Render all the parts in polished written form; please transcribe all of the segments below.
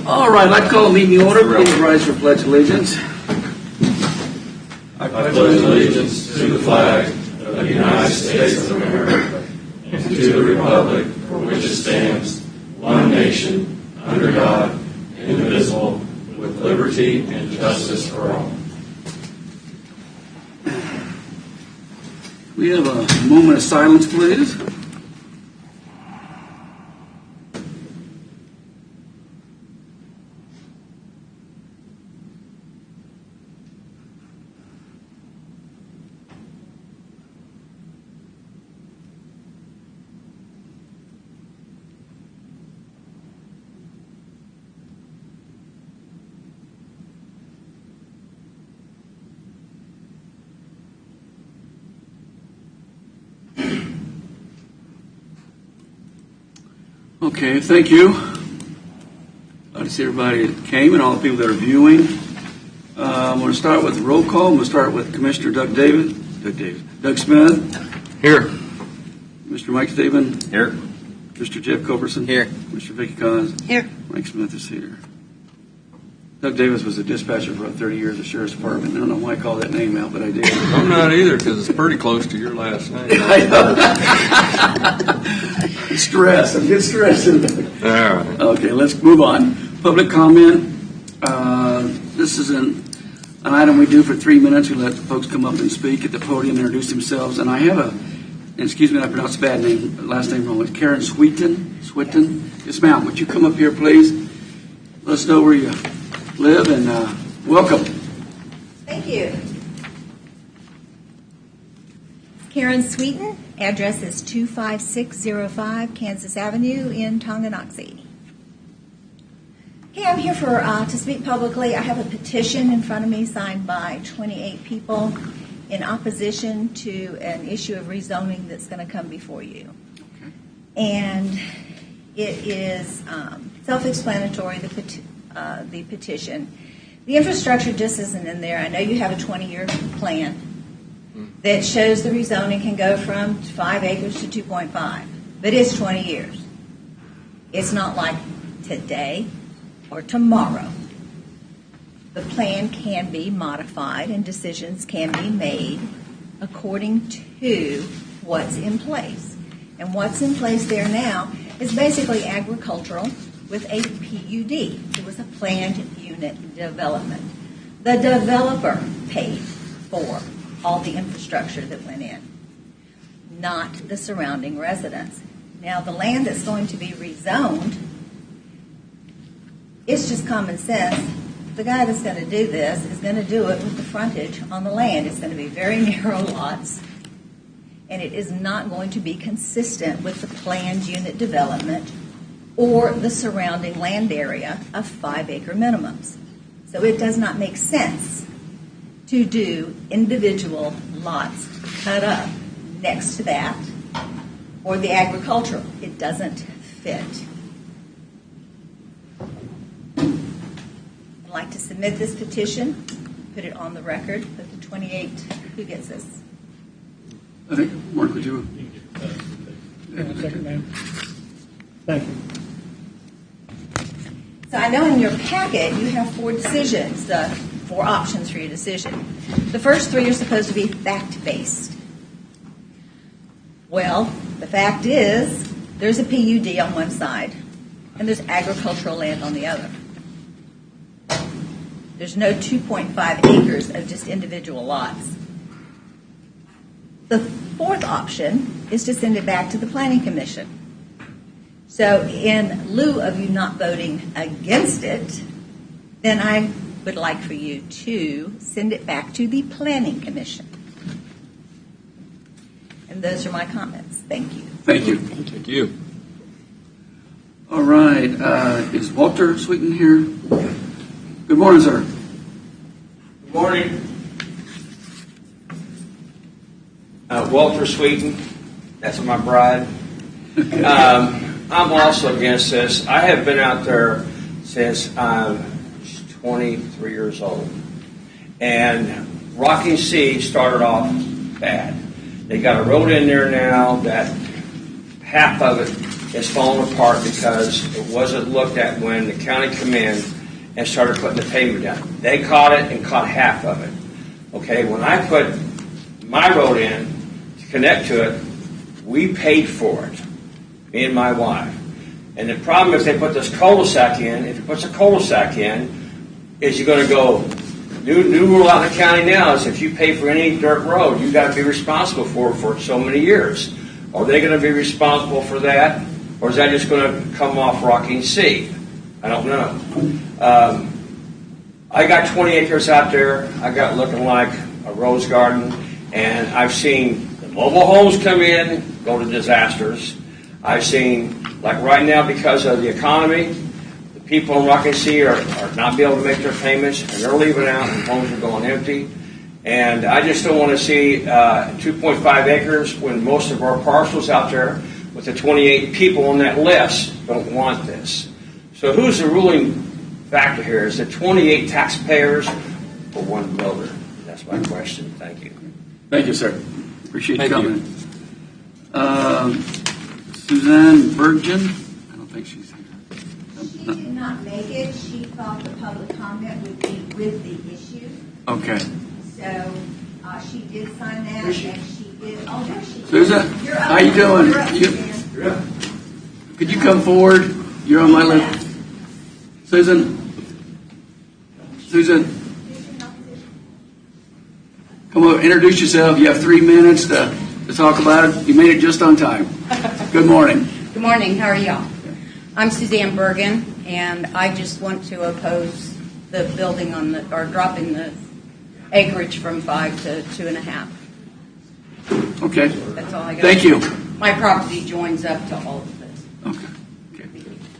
All right, I'd like to call the meeting to order. Please rise for pledge allegiance. I pledge allegiance to the flag of the United States of America and to the republic for which it stands, one nation, under God, indivisible, with liberty and justice for all. We have a moment of silence, please. Okay, thank you. Glad to see everybody that came and all the people that are viewing. I'm going to start with roll call. I'm going to start with Commissioner Doug Smith. Here. Mr. Mike Stephen. Here. Mr. Jeff Culberson. Here. Mr. Vicky Cons. Here. Mike Smith is here. Doug Davis was a dispatcher for about 30 years at the Sheriff's Department. I don't know why I called that name out, but I did. I'm not either, because it's pretty close to your last name. I know. Stress. I'm getting stressed. All right. Okay, let's move on. Public comment. This is an item we do for 3 minutes. We let the folks come up and speak at the podium, introduce themselves. And I have and excuse me, I pronounced the bad name, last name wrong. It's Karen Switten. Yes, ma'am. Would you come up here, please? Let us know where you live and welcome. Thank you. Karen Sweeten, address is 25605 Kansas Avenue in Tonganoxie. Okay, I'm here to speak publicly. I have a petition in front of me signed by 28 people in opposition to an issue of rezoning that's going to come before you. Okay. And it is self-explanatory, the petition. The infrastructure just isn't in there. I know you have a 20-year plan that shows the rezoning can go from 5 acres to 2.5, but it's 20 years. It's not like today or tomorrow. The plan can be modified and decisions can be made according to what's in place. And what's in place there now is basically agricultural with a PUD. It was a planned unit development. The developer paid for all the infrastructure that went in, not the surrounding residents. Now, the land that's going to be rezoned, it's just common sense. The guy that's going to do this is going to do it with the frontage on the land. It's going to be very narrow lots, and it is not going to be consistent with the planned unit development or the surrounding land area of 5-acre minimums. So it does not make sense to do individual lots cut up next to that or the agricultural. It doesn't fit. I'd like to submit this petition, put it on the record, put the 28 who gets this. I think, Mark, would you? Second, ma'am. Thank you. So I know in your packet you have 4 decisions, 4 options for your decision. The first 3 are supposed to be fact-based. Well, the fact is there's a PUD on one side and there's agricultural land on the other. There's no 2.5 acres of just individual lots. The 4th option is to send it back to the Planning Commission. So in lieu of you not voting against it, then I would like for you to send it back to the Planning Commission. And those are my comments. Thank you. Thank you. Thank you. All right. Is Walter Sweeten here? Good morning, sir. Good morning. Walter Sweeten. That's my bride. I'm also against this. I have been out there since I'm 23 years old. And Rocking Sea started off bad. They got a road in there now that half of it is falling apart because it wasn't looked at when the county come in and started putting the pavement down. They caught it and caught half of it. Okay, when I put my road in to connect to it, we paid for it, me and my wife. And the problem is they put this cul-de-sac in. If you put a cul-de-sac in, is you're going to go, new rule out in the county now is if you pay for any dirt road, you've got to be responsible for so many years. Are they going to be responsible for that? Or is that just going to come off Rocking Sea? I don't know. I got 20 acres out there. I got looking like a rose garden. And I've seen the mobile homes come in, go to disasters. I've seen, like right now, because of the economy, the people in Rocking Sea are not be able to make their payments, and they're leaving out, and homes are going empty. And I just don't want to see 2.5 acres when most of our parcels out there with the 28 people on that list don't want this. So who's the ruling factor here? Is it 28 taxpayers or one builder? That's my question. Thank you. Thank you, sir. Appreciate you Thank you. coming. Suzanne Bergen? I don't think she's here. She did not make it. She thought the public comment would be with the issue. Okay. So she did sign that, and she did. Oh, there she is. Susan, You're up. how you doing? You're up, Suzanne. Could you come forward? You're on my list. Susan? Come over, introduce yourself. You have 3 minutes to talk about it. You made it just on time. Good morning. Good morning. How are y'all? I'm Suzanne Bergen, and I just want to oppose the building or dropping the acreage from 5 to 2.5. Okay. That's all I got. Thank you. My property joins up to all of this. Okay.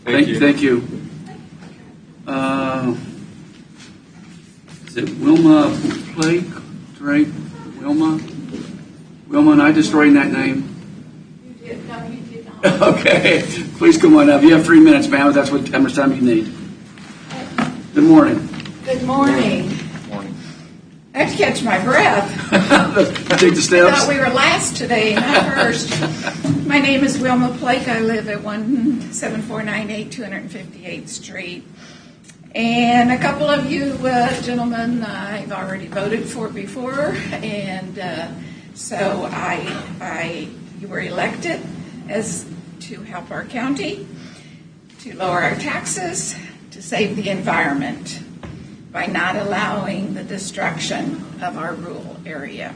Thank you. Thank you. Is it Wilma Blake? Right? Wilma, and I destroying that name? You did. No, you did not. Okay. Please come on up. You have 3 minutes, ma'am. That's how much time you need. Good morning. Good morning. Morning. I have to catch my breath. Take the I steps. thought we were last today, not first. My name is Wilma Blake. I live at 17498 258th Street. And a couple of you gentlemen I've already voted for before, and so you were elected as to help our county, to lower our taxes, to save the environment by not allowing the destruction of our rural area.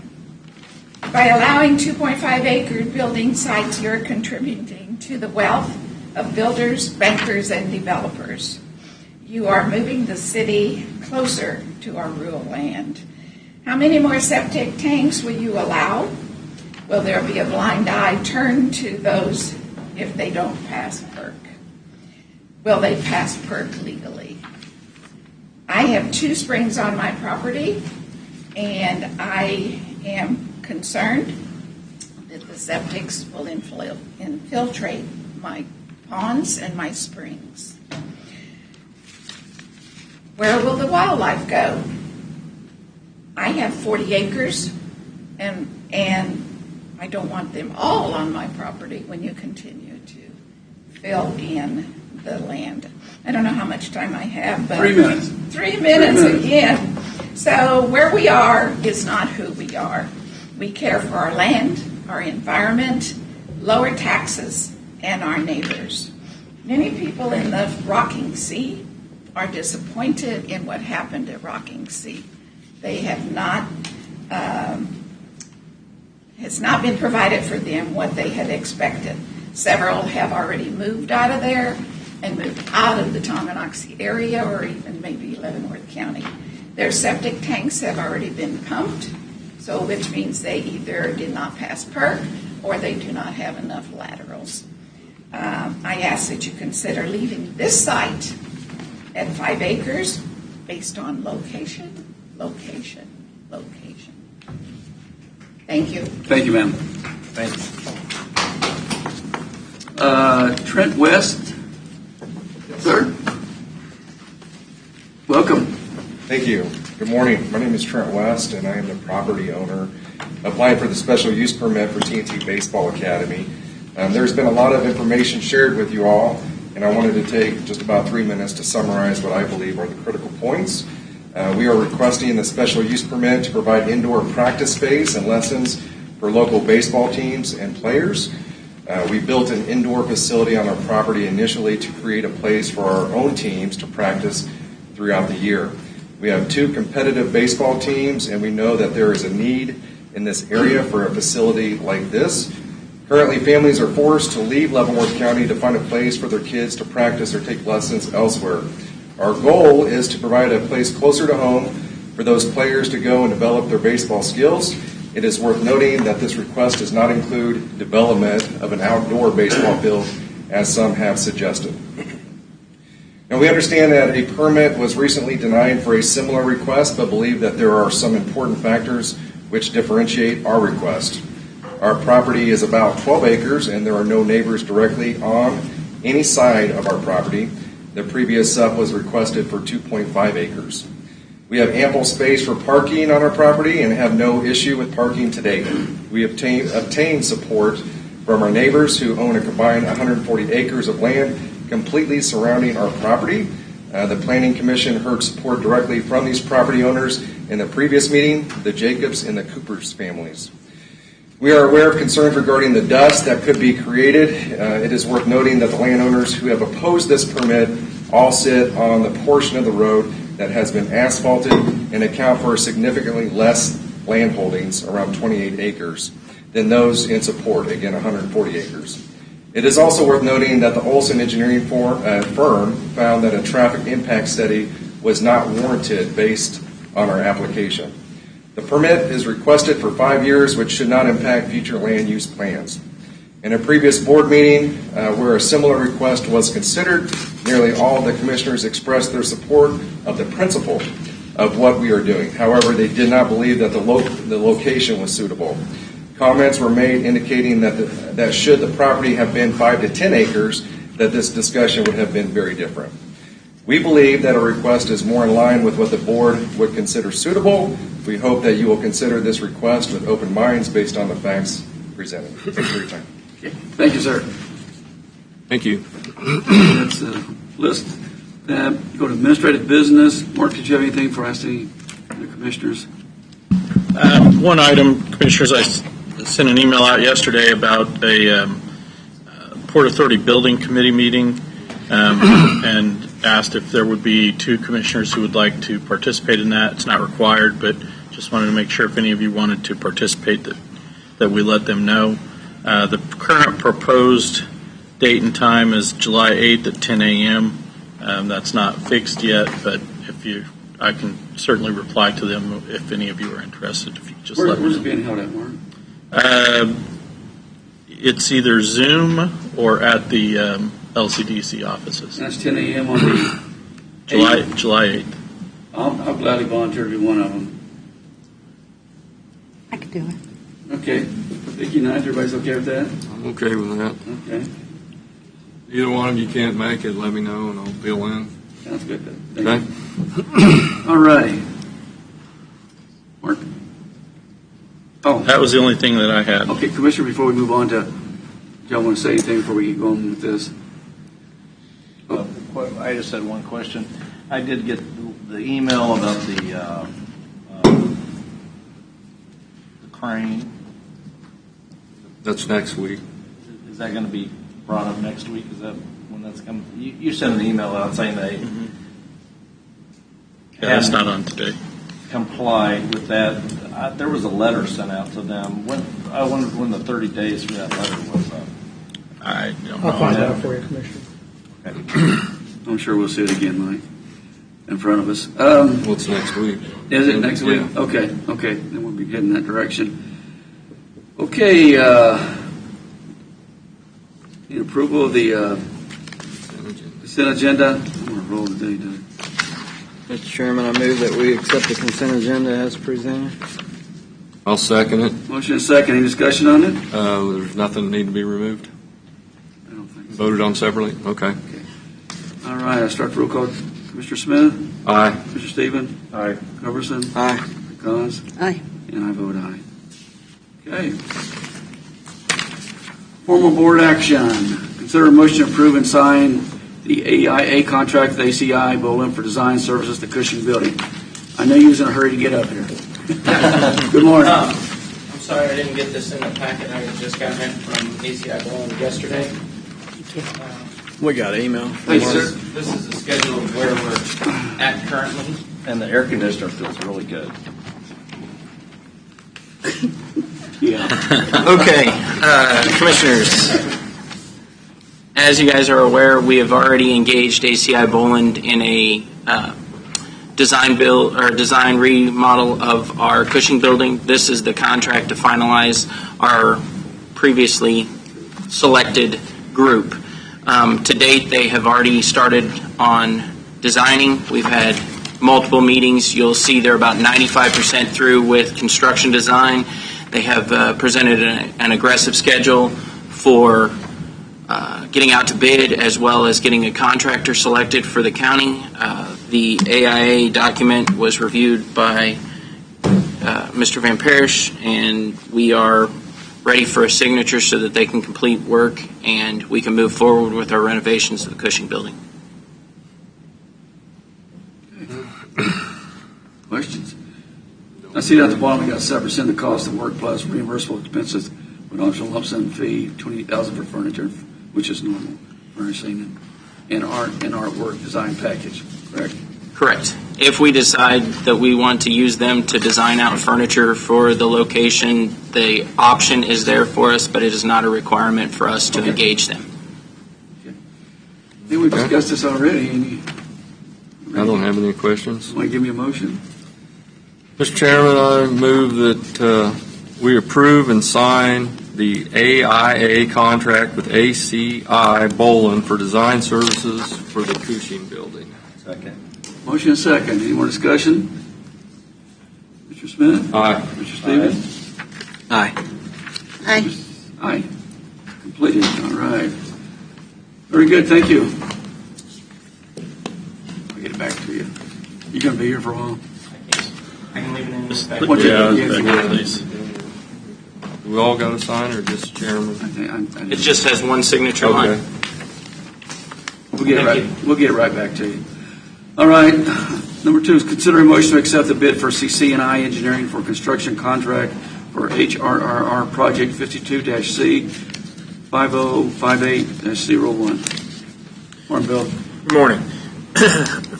By allowing 2.5 acre building sites, you're contributing to the wealth of builders, bankers, and developers. You are moving the city closer to our rural land. How many more septic tanks will you allow? Will there be a blind eye turned to those if they don't pass PERC? Will they pass PERC legally? I have 2 springs on my property, and I am concerned that the septics will infiltrate my ponds and my springs. Where will the wildlife go? I have 40 acres, and I don't want them all on my property when you continue to fill in the land. I don't know how much time I have, but 3 minutes. 3 minutes again. So where we are is not who we are. We care for our land, our environment, lower taxes, and our neighbors. Many people in the Rocking Sea are disappointed in what happened at Rocking Sea. They have not, has not been provided for them what they had expected. Several have already moved out of there and moved out of the Tonganoxie area or even maybe Leavenworth County. Their septic tanks have already been pumped, so which means they either did not pass PERC or they do not have enough laterals. I ask that you consider leaving this site at 5 acres based on location. Thank you. Thank you, ma'am. Thanks. Trent West, sir. Welcome. Thank you. Good morning. My name is Trent West, and I am the property owner applying for the special use permit for TNT Baseball Academy. There's been a lot of information shared with you all, and I wanted to take just about 3 minutes to summarize what I believe are the critical points. We are requesting the special use permit to provide indoor practice space and lessons for local baseball teams and players. We built an indoor facility on our property initially to create a place for our own teams to practice throughout the year. We have 2 competitive baseball teams, and we know that there is a need in this area for a facility like this. Currently, families are forced to leave Leavenworth County to find a place for their kids to practice or take lessons elsewhere. Our goal is to provide a place closer to home for those players to go and develop their baseball skills. It is worth noting that this request does not include development of an outdoor baseball field, as some have suggested. Now, we understand that a permit was recently denied for a similar request, but believe that there are some important factors which differentiate our request. Our property is about 12 acres, and there are no neighbors directly on any side of our property. The previous sub was requested for 2.5 acres. We have ample space for parking on our property and have no issue with parking today. We obtained support from our neighbors who own a combined 140 acres of land completely surrounding our property. The Planning Commission heard support directly from these property owners in the previous meeting, the Jacobs and the Coopers families. We are aware of concerns regarding the dust that could be created. It is worth noting that the landowners who have opposed this permit all sit on the portion of the road that has been asphalted and account for significantly less land holdings, around 28 acres, than those in support, again 140 acres. It is also worth noting that the Olson Engineering firm found that a traffic impact study was not warranted based on our application. The permit is requested for 5 years, which should not impact future land use plans. In a previous board meeting where a similar request was considered, nearly all of the commissioners expressed their support of the principle of what we are doing. However, they did not believe that the location was suitable. Comments were made indicating that should the property have been 5 to 10 acres, that this discussion would have been very different. We believe that a request is more in line with what the board would consider suitable. We hope that you will consider this request with open minds based on the facts presented. Thank you for your time. Okay. Thank you, sir. Thank you. That's a list. Go to administrative business. Mark, did you have anything for us, the commissioners? One item, Commissioners, I sent an email out yesterday about a Port Authority Building Committee meeting and asked if there would be 2 commissioners who would like to participate in that. It's not required, but just wanted to make sure if any of you wanted to participate that we let them know. The current proposed date and time is July 8th at 10 a.m. That's not fixed yet, but I can certainly reply to them if any of you are interested. If you just let me Where's know. it being held at, Mark? It's either Zoom or at the LCDC offices. That's 10 a.m. on the July 8th. I'll gladly volunteer to be one of them. I could do it. Okay. Vicki and I, everybody's okay with that? I'm okay with that. Okay. Either one of you can't make it, let me know and I'll fill in. Sounds good. Then. Okay? All righty. Mark? Oh. That was the only thing that I had. Okay, Commissioner, before we move on to, do y'all want to say anything before we get going with this? I just had one question. I did get the email about the crane. That's next week. Is that going to be brought up next week? Is that when that's coming? You sent an email out saying they Yeah, that's not on today. complied with that. There was a letter sent out to them. I wondered when the 30 days for that letter was up. I don't know. I'll find out for you, Commissioner. I'm sure we'll see it again, Mike, in front of us. What's next week? Is it next week? Yeah. Okay. Then we'll be heading that direction. Okay. Need approval of the consent agenda. I'm going to roll today, Doug. Mr. Chairman, I move that we accept the consent agenda as presented. I'll second it. Motion is second. Any discussion on it? There's nothing need to be removed? I don't think so. Voted on separately? Okay. All right. I start the roll call. Commissioner Smith? Aye. Mr. Stephen? Aye. Coverson? Aye. Cons? Aye. And I vote aye. Okay. Formal board action. Consider a motion to approve and sign the AIA contract with ACI Bolin for design services to Cushing Building. I know you was in a hurry to get up here. Good morning. I'm sorry I didn't get this in the packet. I just got it from ACI Bolin yesterday. We got an email. Thank you, sir. This is the schedule of where we're at currently. And the air conditioner feels really good. Yeah. Okay, Commissioners, as you guys are aware, we have already engaged ACI Boland in a design build or design remodel of our Cushing building. This is the contract to finalize our previously selected group. To date, they have already started on designing. We've had multiple meetings. You'll see they're about 95% through with construction design. They have presented an aggressive schedule for getting out to bid, as well as getting a contractor selected for the county. The AIA document was reviewed by Mr. Van Parish, and we are ready for a signature so that they can complete work and we can move forward with our renovations of the Cushing building. Questions? I see at the bottom we got 7% of the cost of work plus reimbursable expenses with optional lump sum fee, $28,000 for furniture, which is normal furnishing and artwork design package. Correct. Correct. If we decide that we want to use them to design out furniture for the location, the option is there for us, but it is not a requirement for us to engage them. Okay. I think we've discussed this already. I don't have any questions. Want to give me a motion? Mr. Chairman, I move that we approve and sign the AIA contract with ACI Bolin for design services for the Cushing building. Second. Motion and second. Any more discussion? Mr. Smith? Aye. Mr. Stevens? Aye. Aye. Aye. Completed. All right. Very good. Thank you. I'll get it back to you. You going to be here for a while? I can leave it in this What you- Yeah, yeah, please. We all got to sign, or just Chairman? It just has one signature line. Okay. We'll get it right back to you. All right. Number 2 is consider a motion to accept the bid for CC&I Engineering for construction contract for HRRR Project 52-C 5058-01. Morning, Bill. Good morning.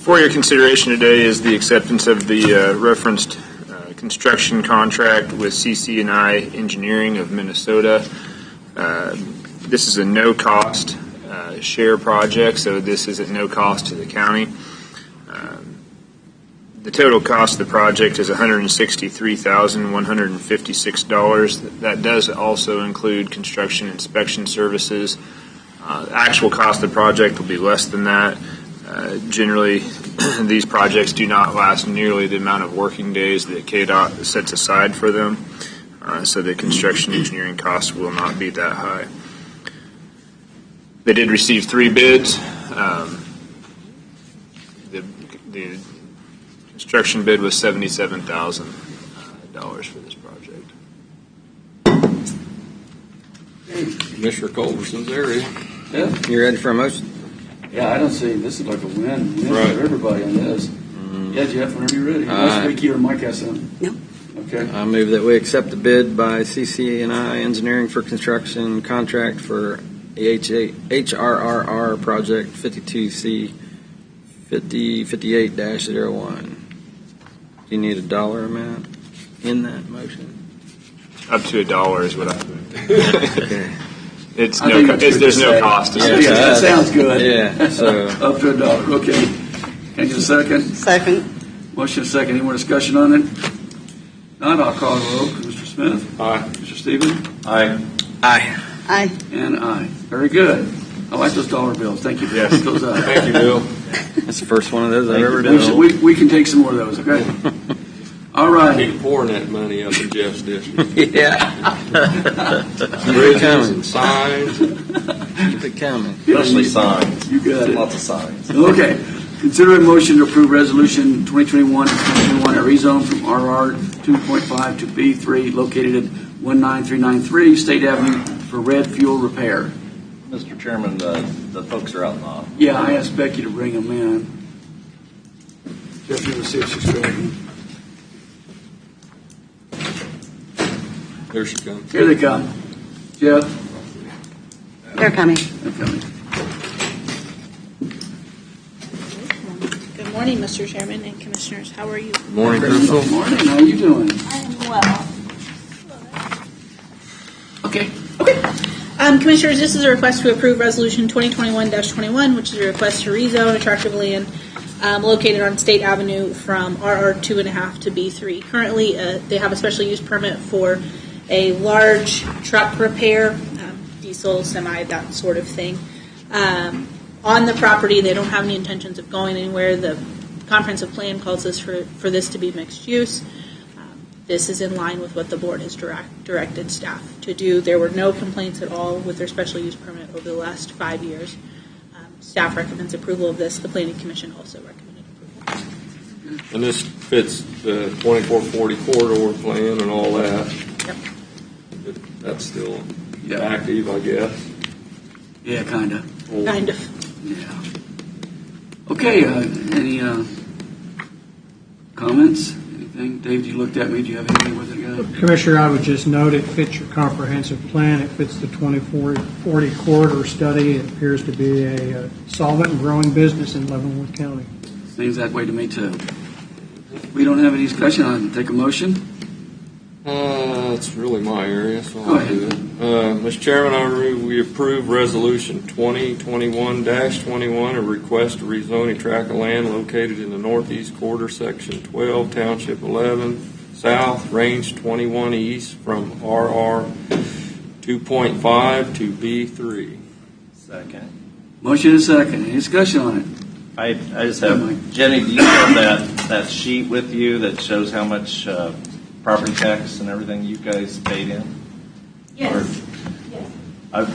For your consideration today is the acceptance of the referenced construction contract with CC&I Engineering of Minnesota. This is a no-cost share project, so this is at no cost to the county. The total cost of the project is $163,156. That does also include construction inspection services. The actual cost of the project will be less than that. Generally, these projects do not last nearly the amount of working days that KDOT sets aside for them, so the construction engineering costs will not be that high. They did receive 3 bids. The construction bid was $77,000 for this project. Commissioner Culberson's area. Yeah. You ready for a motion? Yeah, I don't see, this is like a win Right. for everybody on this. Yeah, Jeff, whenever you're ready. Unless Vicki or Mike has something. No. Okay. I move that we accept the bid by CC&I Engineering for construction contract for the HRRR Project 52C 5058-01. Do you need a dollar amount in that motion? Up to $1 is what I moved. Okay. There's I think that's good no to say. cost to Yeah, it. that sounds good. Yeah, so- Up to $1, okay. Can you a second? Second. Motion and second. Any more discussion on it? Not, I'll call the roll. Mr. Smith? Aye. Mr. Stevens? Aye. Aye. Aye. And aye. Very good. I like those dollar bills. Thank you. Yes. Keep those up. Thank you, Bill. That's the first one of those I've ever We, done. we can take some more of those, okay? All right. Keep pouring that money up in Jeff's district. Yeah. Bridges coming. and signs. Keep it coming. Especially signs. You got it. Lots of signs. Okay. Consider a motion to approve Resolution 2021-2021, a rezone from RR 2.5 to B3 located at 19393 State Avenue for Red Fuel Repair. Mr. Chairman, the folks are out in the... Yeah, I asked Becky to bring them in. Jeff, you want to see if she's ready? There she comes. Here they come. Jeff? They're coming. They're coming. Good morning, Mr. Chairman and Commissioners. How are you? Morning, Crystal. Good morning. How are you doing? I am well. Okay. Commissioners, this is a request to approve Resolution 2021-21, which is a request to rezone attractive land located on State Avenue from RR 2.5 to B3. Currently, they have a special use permit for a large truck repair, diesel, semi, that sort of thing. On the property, they don't have any intentions of going anywhere. The comprehensive plan calls this for this to be mixed use. This is in line with what the board has directed staff to do. There were no complaints at all with their special use permit over the last 5 years. Staff recommends approval of this. The Planning Commission also recommended approval. And this fits the 2440 corridor plan and all that. Yep. That's still active, I guess. Yeah, kind of. Kind of. Yeah. Okay, any comments? Anything? Dave, you looked at me. Do you have anything with it, guy? Commissioner, I would just note it fits your comprehensive plan. It fits the 2040 corridor study. It appears to be a solvent and growing business in Leavenworth County. Seems that way to me, too. We don't have any discussion on it. Take a motion. It's really my area, so Go I'll do it. Mr. Chairman, I move we approve Resolution 2021-21, a request to rezone a tract of land located in the northeast quarter, Section 12, Township 11, South, Range 21 East, from RR 2.5 to B3. Second. Motion and second. Any discussion on it? I just have, Jenny, do you have that sheet with you that shows how much property tax and everything you guys paid in? Yes. Why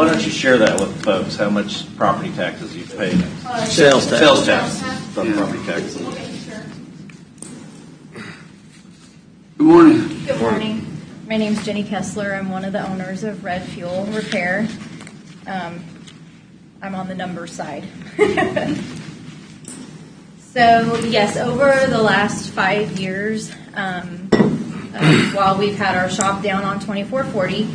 don't you share that with folks, how much property taxes you've paid? Sales tax. Sales tax from property taxes. Good morning. Good morning. My name is Jenny Kessler. I'm one of the owners of Red Fuel Repair. I'm on the numbers side. So, yes, over the last 5 years, while we've had our shop down on 2440,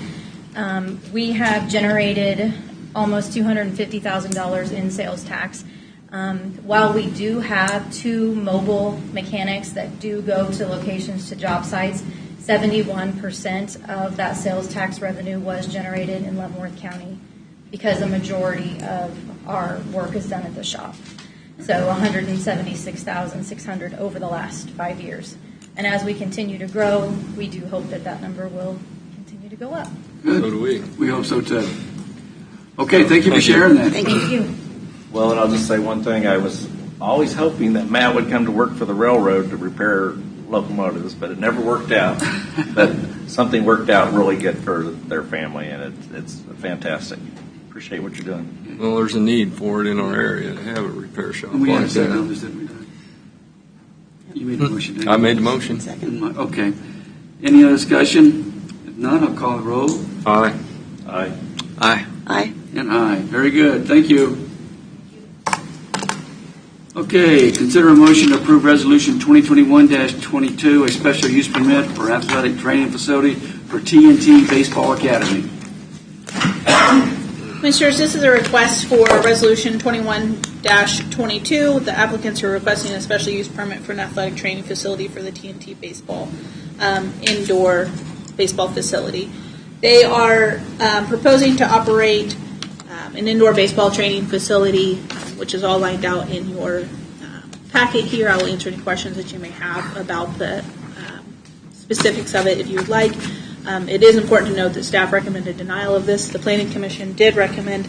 we have generated almost $250,000 in sales tax. While we do have 2 mobile mechanics that do go to locations, to job sites, 71% of that sales tax revenue was generated in Leavenworth County because a majority of our work is done at the shop. So $176,600 over the last 5 years. And as we continue to grow, we do hope that that number will continue to go up. Good. So do we. We hope so, too. Okay, thank you for sharing that. Thank you. Well, and I'll just say one thing. I was always hoping that Matt would come to work for the railroad to repair locomotives, but it never worked out. But something worked out really good for their family, and it's fantastic. Appreciate what you're doing. Well, there's a need for it in our area to have a repair shop. And we like had said that. numbers, didn't we? You made the motion, didn't you? I made the motion. Okay. Any other discussion? If not, I'll call the roll. Aye. Aye. Aye. Aye. And aye. Very good. Thank you. Okay, consider a motion to approve Resolution 2021-22, a special use permit for athletic training facility for TNT Baseball Academy. Commissioners, this is a request for Resolution 21-22. The applicants are requesting a special use permit for an athletic training facility for the TNT baseball indoor baseball facility. They are proposing to operate an indoor baseball training facility, which is all lined out in your packet here. I will answer any questions that you may have about the specifics of it if you would like. It is important to note that staff recommended denial of this. The Planning Commission did recommend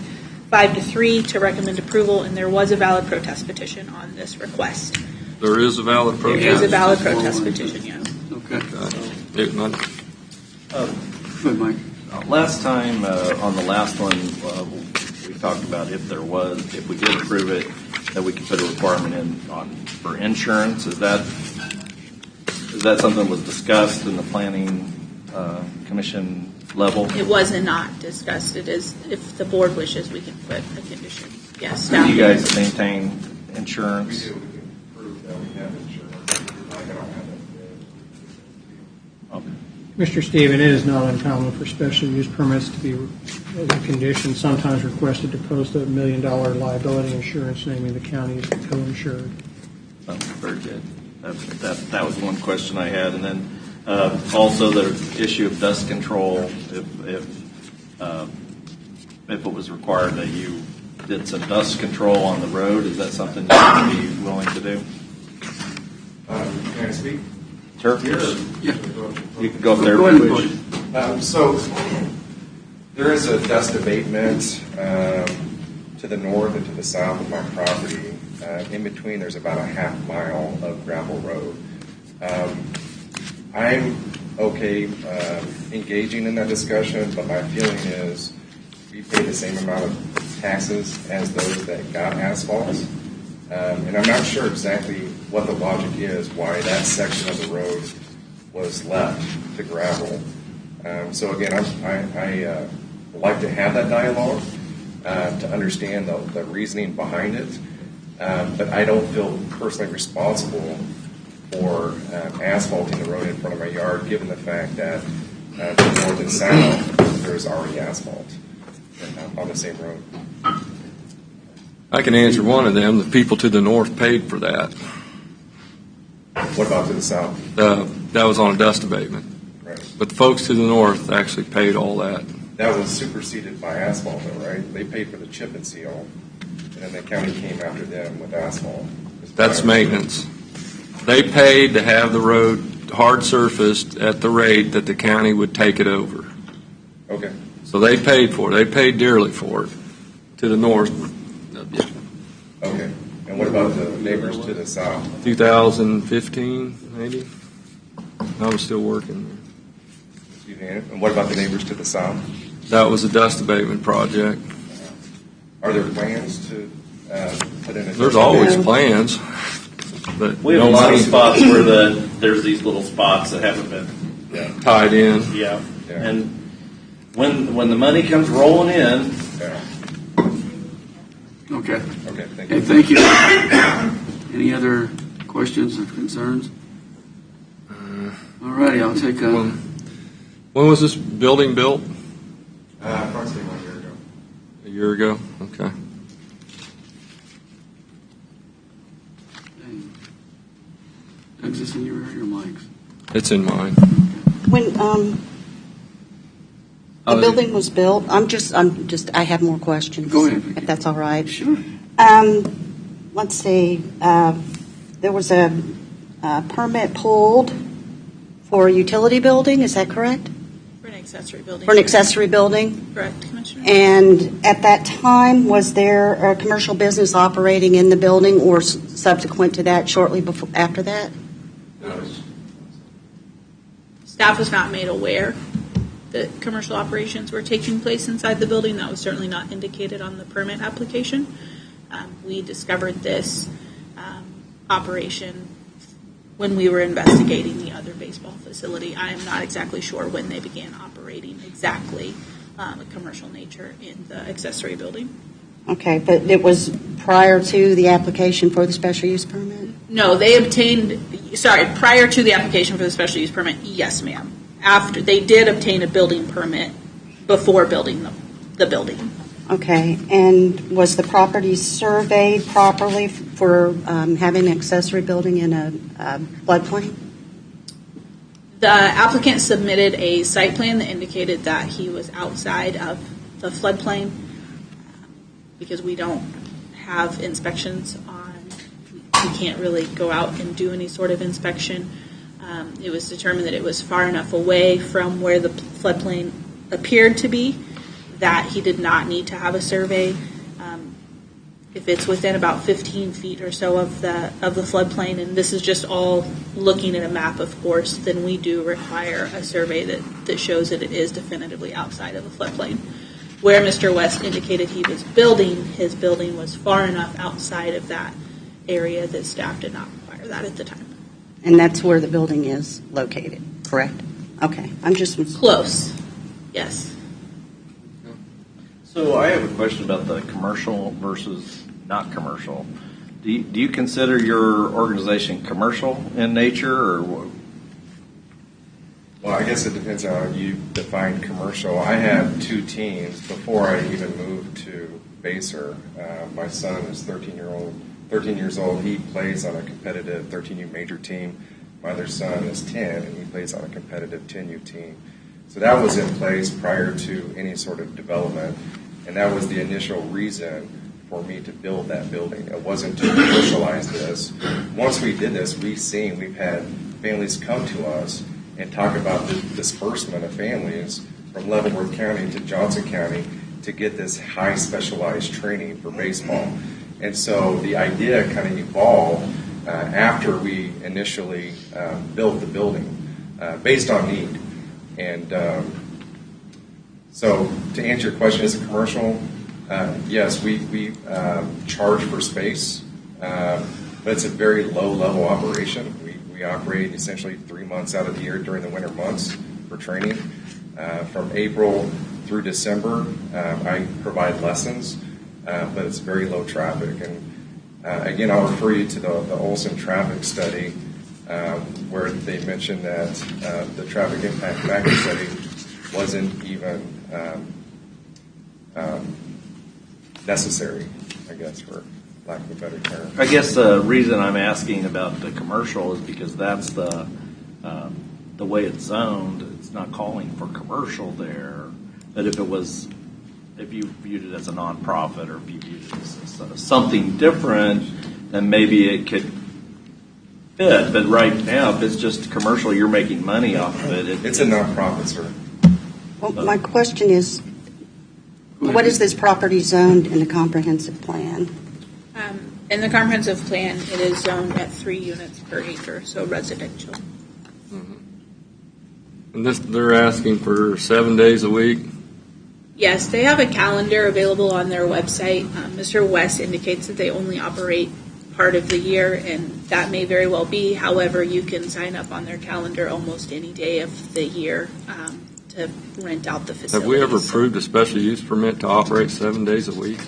5-3 to recommend approval, and there was a valid protest petition on this request. There is a valid protest. There is a valid protest petition, yes. Okay. Good, Mike. Last time, on the last one, we talked about if we did approve it, that we could put a requirement in for insurance. Is that something that was discussed in the Planning Commission level? It was not discussed. It is, if the board wishes, we can put a condition. Yes, Do staff. you guys maintain insurance? We do. We can prove that we have insurance. If you'd like, I don't have that. Okay. Mr. Stephen, it is not uncommon for special use permits to be, as a condition, sometimes requested to post $1 million liability insurance, naming the county as the co-insured. Oh, very good. That was one question I had. And then also the issue of dust control, if it was required that you did some dust control on the road, is that something you would be willing to do? Can I speak? Sure. Yeah. You can go up there. Go ahead, Bush. So there is a dust abatement to the north and to the south of my property. In between, there's about a half mile of gravel road. I'm okay engaging in that discussion, but my feeling is we pay the same amount of taxes as those that got asphalt. And I'm not sure exactly what the logic is, why that section of the road was left to gravel. So again, I like to have that dialogue to understand the reasoning behind it. But I don't feel personally responsible for asphalting the road in front of my yard, given the fact that to north and south, there's already asphalt on the same road. I can answer one of them. The people to the north paid for that. What about to the south? That was on a dust abatement. Right. But the folks to the north actually paid all that. That was superseded by asphalt, though, right? They paid for the chip and seal, and then the county came after them with asphalt. That's maintenance. They paid to have the road hard surfaced at the rate that the county would take it over. Okay. So they paid for it. They paid dearly for it. To the north, Okay. And what about the neighbors to the south? 2015, maybe. I was still working. Excuse me. And what about the neighbors to the south? That was a dust abatement project. Are there plans to put in a... There's always plans. But We have a lot of spots where there's these little spots that haven't been tied in. Yeah. And when the money comes rolling in, Okay. Okay, thank Hey, you. thank you. Any other questions or concerns? All righty, I'll take a... When was this building built? Approximately 1 year ago. A year ago? Okay. Is this in your area or Mike's? It's in mine. When the building was built, I have more questions. Go ahead. If that's all right. Sure. Let's see. There was a permit pulled for a utility building. Is that correct? For an accessory building. For an accessory building. Correct, Commissioner. And at that time, was there a commercial business operating in the building, or subsequent to that, shortly before, after that? Staff was not made aware that commercial operations were taking place inside the building. That was certainly not indicated on the permit application. We discovered this operation when we were investigating the other baseball facility. I am not exactly sure when they began operating exactly a commercial nature in the accessory building. Okay, but it was prior to the application for the special use permit? No, prior to the application for the special use permit, yes, ma'am. After, they did obtain a building permit before building the building. Okay, and was the property surveyed properly for having an accessory building in a floodplain? The applicant submitted a site plan that indicated that he was outside of the floodplain because we don't have inspections on, we can't really go out and do any sort of inspection. It was determined that it was far enough away from where the floodplain appeared to be that he did not need to have a survey. If it's within about 15 feet or so of the floodplain, and this is just all looking at a map, of course, then we do require a survey that shows that it is definitively outside of the floodplain. Where Mr. West indicated he was building, his building was far enough outside of that area that staff did not require that at the time. And that's where the building is located, correct? Okay, I'm just... Close. Yes. So I have a question about the commercial versus not commercial. Do you consider your organization commercial in nature, or Well, I guess it depends on how you define commercial. I have two teams before I even moved to Baser. My son is 13 years old. He plays on a competitive 13U major team. My other son is 10, and he plays on a competitive 10U team. So that was in place prior to any sort of development, and that was the initial reason for me to build that building. It wasn't to commercialize this. Once we did this, we've had families come to us and talk about the disbursement of families from Leavenworth County to Johnson County to get this high specialized training for baseball. And so the idea kind of evolved after we initially built the building based on need. And so to answer your question, is it commercial? Yes, we charge for space, but it's a very low-level operation. We operate essentially 3 months out of the year during the winter months for training. From April through December, I provide lessons, but it's very low traffic. And again, I'll refer you to the Olson traffic study, where they mentioned that the traffic impact factor study wasn't even necessary, I guess, for lack of a better term. I guess the reason I'm asking about the commercial is because that's the way it's zoned. It's not calling for commercial there. But if you viewed it as a nonprofit, or if you viewed it as something different, then maybe it could fit. But right now, if it's just commercial, you're making money off of it. It's a nonprofit, sir. Well, my question is, what is this property zoned in the comprehensive plan? In the comprehensive plan, it is zoned at 3 units per acre, so residential. And they're asking for 7 days a week? Yes, they have a calendar available on their website. Mr. West indicates that they only operate part of the year, and that may very well be. However, you can sign up on their calendar almost any day of the year to rent out the facilities. Have we ever approved a special use permit to operate 7 days a week?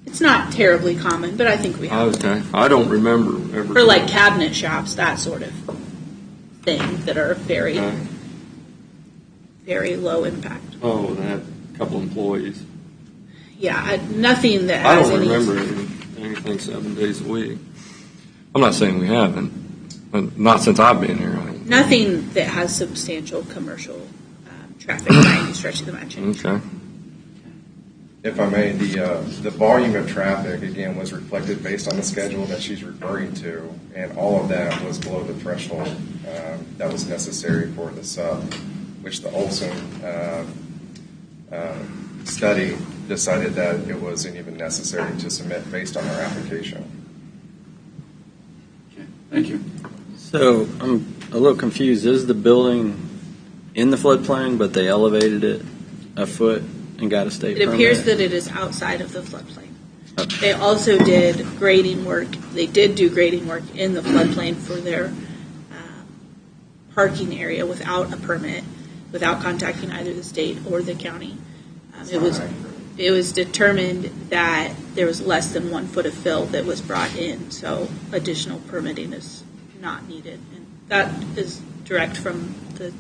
It's not terribly common, but I think we have. Okay. I don't remember ever. For like cabinet shops, that sort of thing that are very, very low impact. Oh, they had a couple employees. Yeah, nothing that I has don't any. remember anything 7 days a week. I'm not saying we haven't, but not since I've been here. Nothing that has substantial commercial traffic by any stretch of the imagination. Okay. If I may, the volume of traffic, again, was reflected based on the schedule that she's referring to, and all of that was below the threshold that was necessary for the sub, which the Olson study decided that it wasn't even necessary to submit based on our application. Okay, thank you. So I'm a little confused. Is the building in the floodplain, but they elevated it a foot and got a state It permit? appears that it is outside of the floodplain. They also did grading work. They did do grading work in the floodplain for their parking area without a permit, without contacting either the state or the county. It was determined that there was less than 1 foot of fill that was brought in, so additional permitting is not needed. And that is direct from the.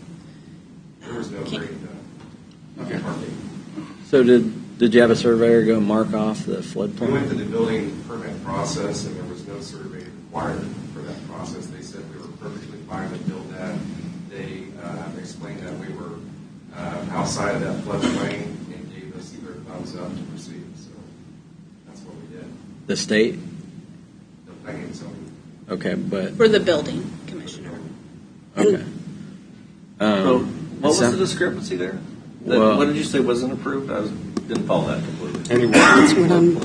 There was no grading done. Okay. So did you have a surveyor go mark off the We floodplain? went through the building permit process, and there was no survey required for that process. They said we were perfectly fine to build that. They explained that we were outside of that floodplain and gave us either thumbs up to proceed. So that's what we did. The state? The planning zone. Okay, but For the building commissioner. okay. So what was sound- the discrepancy there? Well- What did you say wasn't approved? I didn't follow that completely. That's what I'm.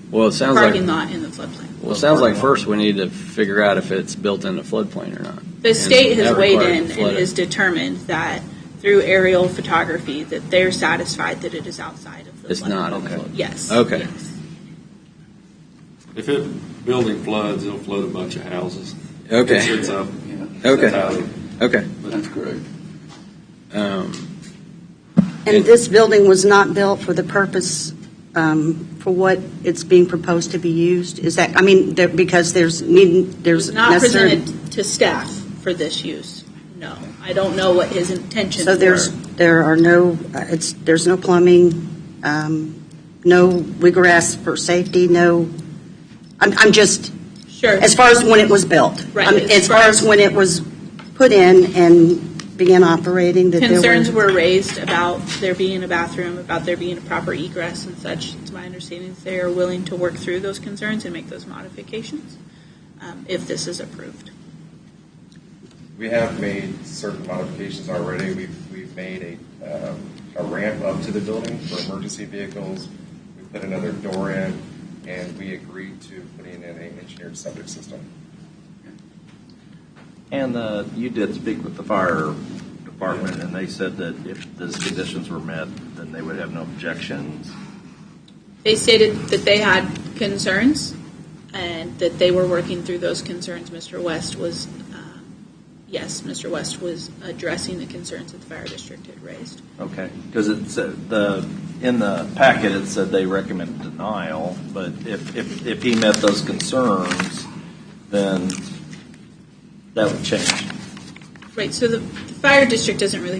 Well, it sounds Parking like lot in the floodplain. well, it sounds like first we need to figure out if it's built in the floodplain or not. The state And has that weighed requires in the and flooding. has determined that through aerial photography that they're satisfied that it is outside of the It's flood. not in the flood. Yes. Okay. Yes. If it building floods, it'll flood a bunch of houses. Okay. It sits up. Yeah, Okay. Sits out. Okay. that's correct. And this building was not built for the purpose for what it's being proposed to be used? Is that, I mean, because there's Not necessary. presented to staff for this use, no. I don't know what his intentions So were. there's no plumbing, no regress for safety, no, I'm just, Sure. as far as when it was built. Right, As far as when it was put in and began operating, that Concerns there were raised about there being a bathroom, about there being a proper egress and such. It's my understanding that they are willing to work through those concerns and make those modifications if this is approved. We have made certain modifications already. We've made a ramp up to the building for emergency vehicles. We put another door in, and we agreed to putting in an engineered septic system. And you did speak with the fire department, and they said that if those conditions were met, then they would have no objections. They stated that they had concerns and that they were working through those concerns. Mr. West was addressing the concerns that the fire district had raised. Okay, because in the packet it said they recommend denial, but if he met those concerns, then that would change. Right, so the fire district doesn't really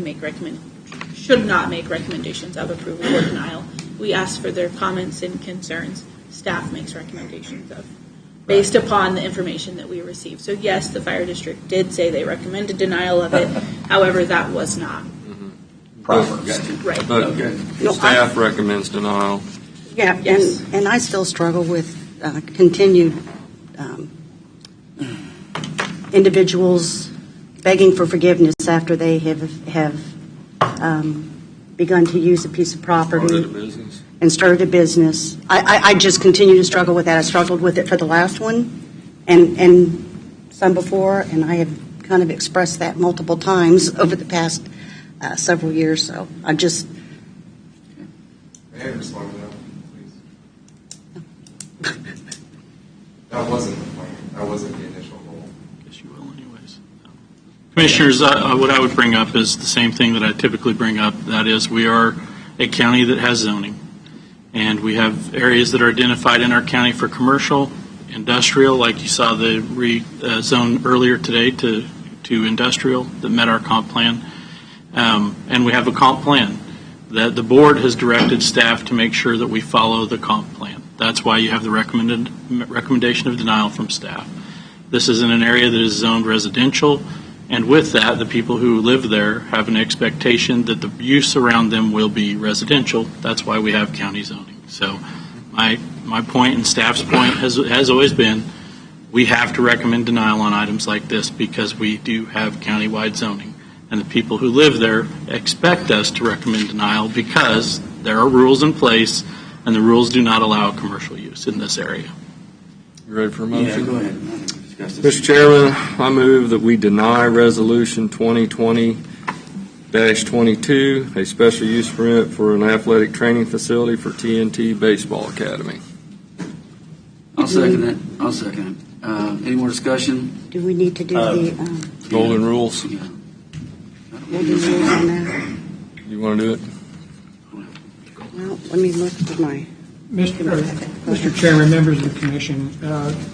should not make recommendations of approval or denial. We ask for their comments and concerns. Staff makes recommendations based upon the information that we received. So yes, the fire district did say they recommended denial of it. However, that was not proper. Right. But staff recommends denial. Yeah, Yes. and I still struggle with continued individuals begging for forgiveness after they have begun to use a piece of property. Started a business. And started a business. I just continue to struggle with that. I struggled with it for the last one and some before, and I have kind of expressed that multiple times over the past several years. So I just... May I respond to that, please? That wasn't the plan. That wasn't the initial goal. Guess you will anyways. Commissioners, what I would bring up is the same thing that I typically bring up. That is, we are a county that has zoning. And we have areas that are identified in our county for commercial, industrial, like you saw the zone earlier today to industrial that met our comp plan. And we have a comp plan that the board has directed staff to make sure that we follow the comp plan. That's why you have the recommendation of denial from staff. This is in an area that is zoned residential, and with that, the people who live there have an expectation that the use around them will be residential. That's why we have county zoning. So my point and staff's point has always been we have to recommend denial on items like this because we do have countywide zoning. And the people who live there expect us to recommend denial because there are rules in place and the rules do not allow commercial use in this area. You ready for a motion? Yeah, go ahead. Mr. Chairman, I move that we deny Resolution 2020-22, a special use permit for an athletic training facility for TNT Baseball Academy. I'll second that. I'll second it. Any more discussion? Do we need to do the Golden rules. Yeah. golden rules on that? You want to do it? Well, let me look at my... Mr. Chairman, members of the commission,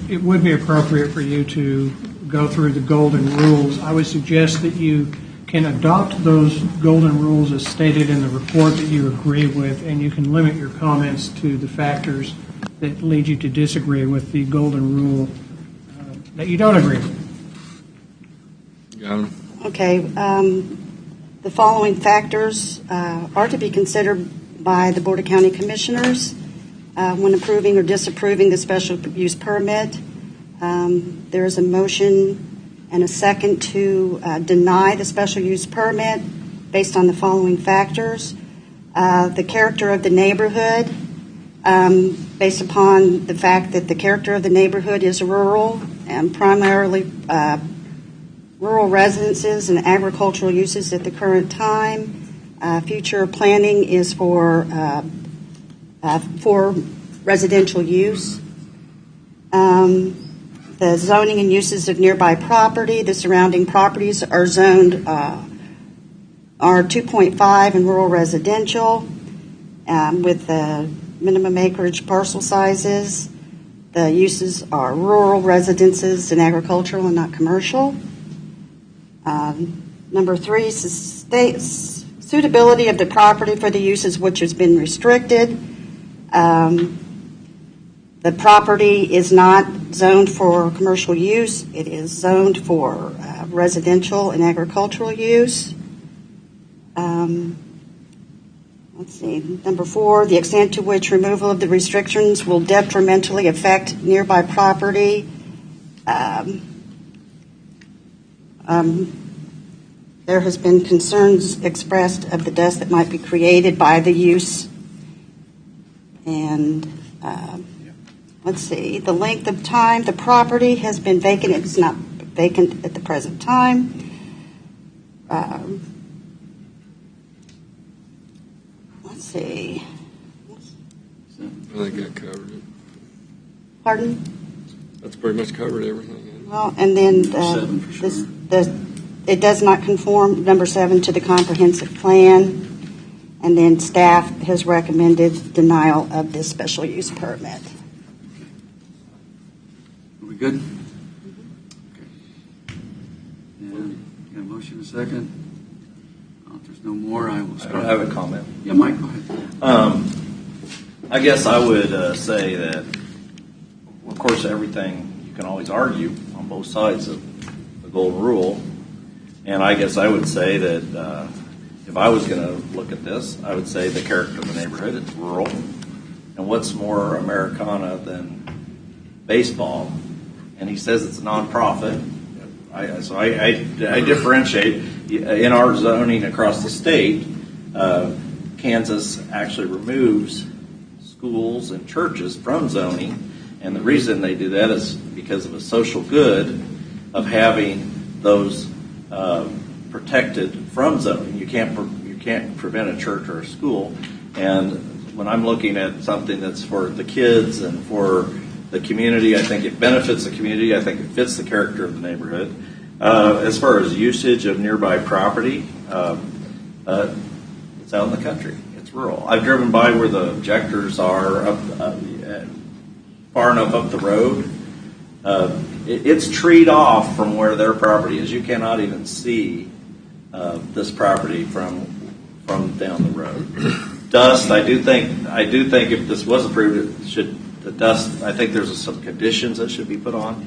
it would be appropriate for you to go through the golden rules. I would suggest that you can adopt those golden rules as stated in the report that you agree with, and you can limit your comments to the factors that lead you to disagree with the golden rule that you don't agree with. Got it. Okay. The following factors are to be considered by the Board of County Commissioners when approving or disapproving the special use permit. There is a motion and a second to deny the special use permit based on the following factors. The character of the neighborhood, based upon the fact that the character of the neighborhood is rural and primarily rural residences and agricultural uses at the current time. Future planning is for residential use. The zoning and uses of nearby property. The surrounding properties are zoned are 2.5 in rural residential with minimum acreage parcel sizes. The uses are rural residences and agricultural and not commercial. Number 3, suitability of the property for the uses which has been restricted. The property is not zoned for commercial use. It is zoned for residential and agricultural use. Let's see. Number 4, the extent to which removal of the restrictions will detrimentally affect nearby property. There has been concerns expressed of the dust that might be created by the use. And let's see, the length of time the property has been vacant. It is not vacant at the present time. Let's see. I think that covered it. Pardon? That's pretty much covered everything. Well, and then Seven for sure. it does not conform, number 7, to the comprehensive plan. And then staff has recommended denial of this special use permit. Are we good? Okay. And got a motion and a second? If there's no more, I will start. I have a comment. Yeah, Mike, go ahead. I guess I would say that, of course, everything you can always argue on both sides of the golden rule. And I guess I would say that if I was going to look at this, I would say the character of the neighborhood, it's rural. And what's more Americana than baseball? And he says it's a nonprofit. So I differentiate. In our zoning across the state, Kansas actually removes schools and churches from zoning. And the reason they do that is because of a social good of having those protected from zoning. You can't prevent a church or a school. And when I'm looking at something that's for the kids and for the community, I think it benefits the community. I think it fits the character of the neighborhood. As far as usage of nearby property, it's out in the country. It's rural. I've driven by where the objectors are far enough up the road. It's treed off from where their property is. You cannot even see this property from down the road. Dust. I do think if this was approved, the dust. I think there's some conditions that should be put on.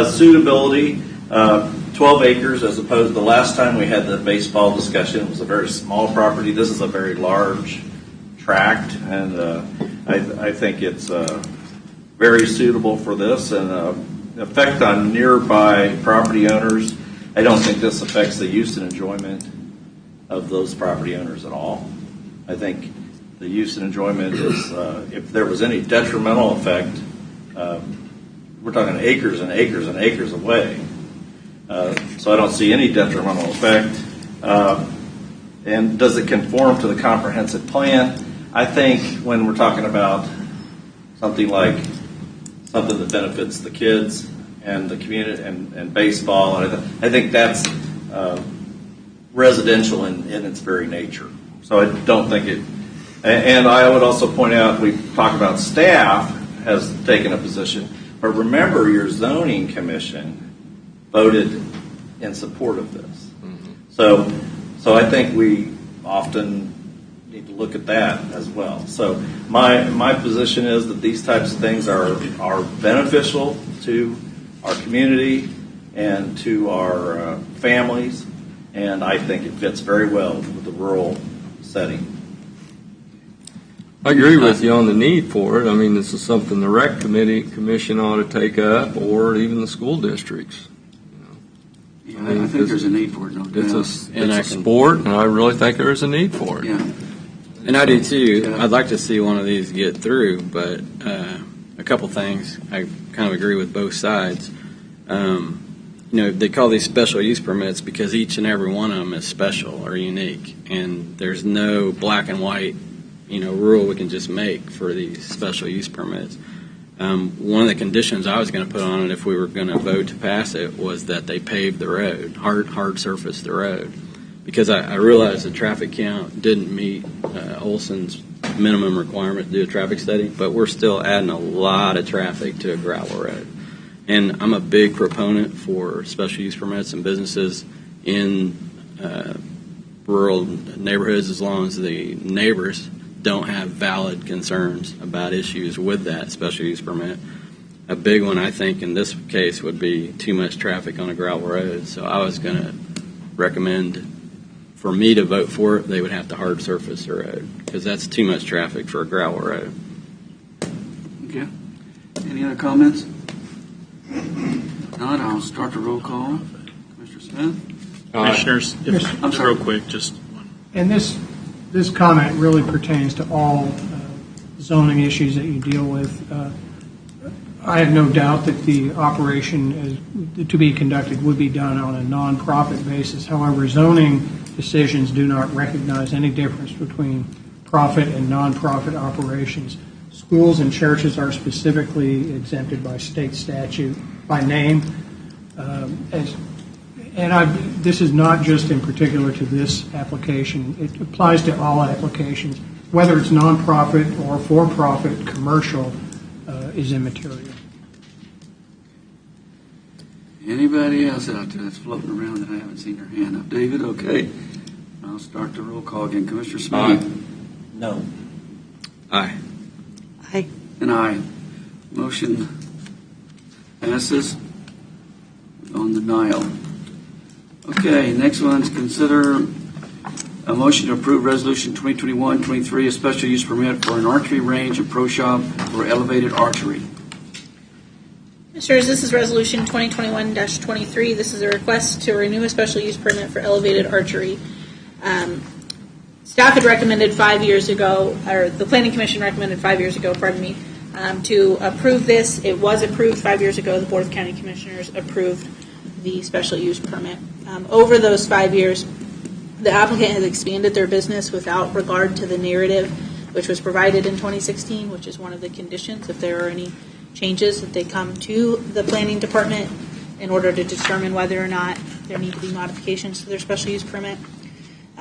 Suitability. 12 acres as opposed to the last time we had the baseball discussion. It was a very small property. This is a very large tract, and I think it's very suitable for this. And effect on nearby property owners, I don't think this affects the use and enjoyment of those property owners at all. I think the use and enjoyment is, if there was any detrimental effect, we're talking acres and acres and acres away. So I don't see any detrimental effect. And does it conform to the comprehensive plan? I think when we're talking about something like something that benefits the kids and the community and baseball, and I think that's residential in its very nature. So I don't think it. And I would also point out, we talk about staff has taken a position, but remember your zoning commission voted in support of this. Mm-hmm. So I think we often need to look at that as well. So my position is that these types of things are beneficial to our community and to our families, and I think it fits very well with the rural setting. I agree with you on the need for it. I mean, this is something the rec commission ought to take up, or even the school districts. Yeah, I think there's a need for it, no doubt. It's a sport, and I really think there's a need for it. Yeah. And I do too. Yeah. I'd like to see one of these get through, but a couple things. I kind of agree with both sides. They call these special use permits because each and every one of them is special or unique, and there's no black and white, rule we can just make for these special use permits. One of the conditions I was going to put on it if we were going to vote to pass it was that they pave the road, hard surface the road, because I realized the traffic count didn't meet Olson's minimum requirement to do a traffic study, but we're still adding a lot of traffic to a gravel road. And I'm a big proponent for special use permits and businesses in rural neighborhoods as long as the neighbors don't have valid concerns about issues with that special use permit. A big one, I think, in this case would be too much traffic on a gravel road. So I was going to recommend, for me to vote for it, they would have to hard surface the road because that's too much traffic for a gravel road. Okay. Any other comments? Not, I'll start the roll call. Commissioner Smith? Commissioners, I'm sorry. real quick, just one. And this comment really pertains to all zoning issues that you deal with. I have no doubt that the operation to be conducted would be done on a nonprofit basis. However, zoning decisions do not recognize any difference between profit and nonprofit operations. Schools and churches are specifically exempted by state statute by name. This is not just in particular to this application. It applies to all applications, whether it's nonprofit or for-profit commercial is immaterial. Anybody else out there that's floating around that I haven't seen their hand up? David, okay. I'll start the roll call again. Commissioner Smith? No. Aye. Aye. And aye. Motion passes on denial. Okay, next one's consider a motion to approve Resolution 2021-23, a special use permit for an archery range and pro shop for elevated archery. Commissioners, this is Resolution 2021-23. This is a request to renew a special use permit for elevated archery. Staff had recommended 5 years ago, or the Planning Commission recommended 5 years ago, to approve this. It was approved 5 years ago. The Board of County Commissioners approved the special use permit. Over those 5 years, the applicant has expanded their business without regard to the narrative, which was provided in 2016, which is one of the conditions if there are any changes that they come to the planning department in order to determine whether or not there need to be modifications to their special use permit.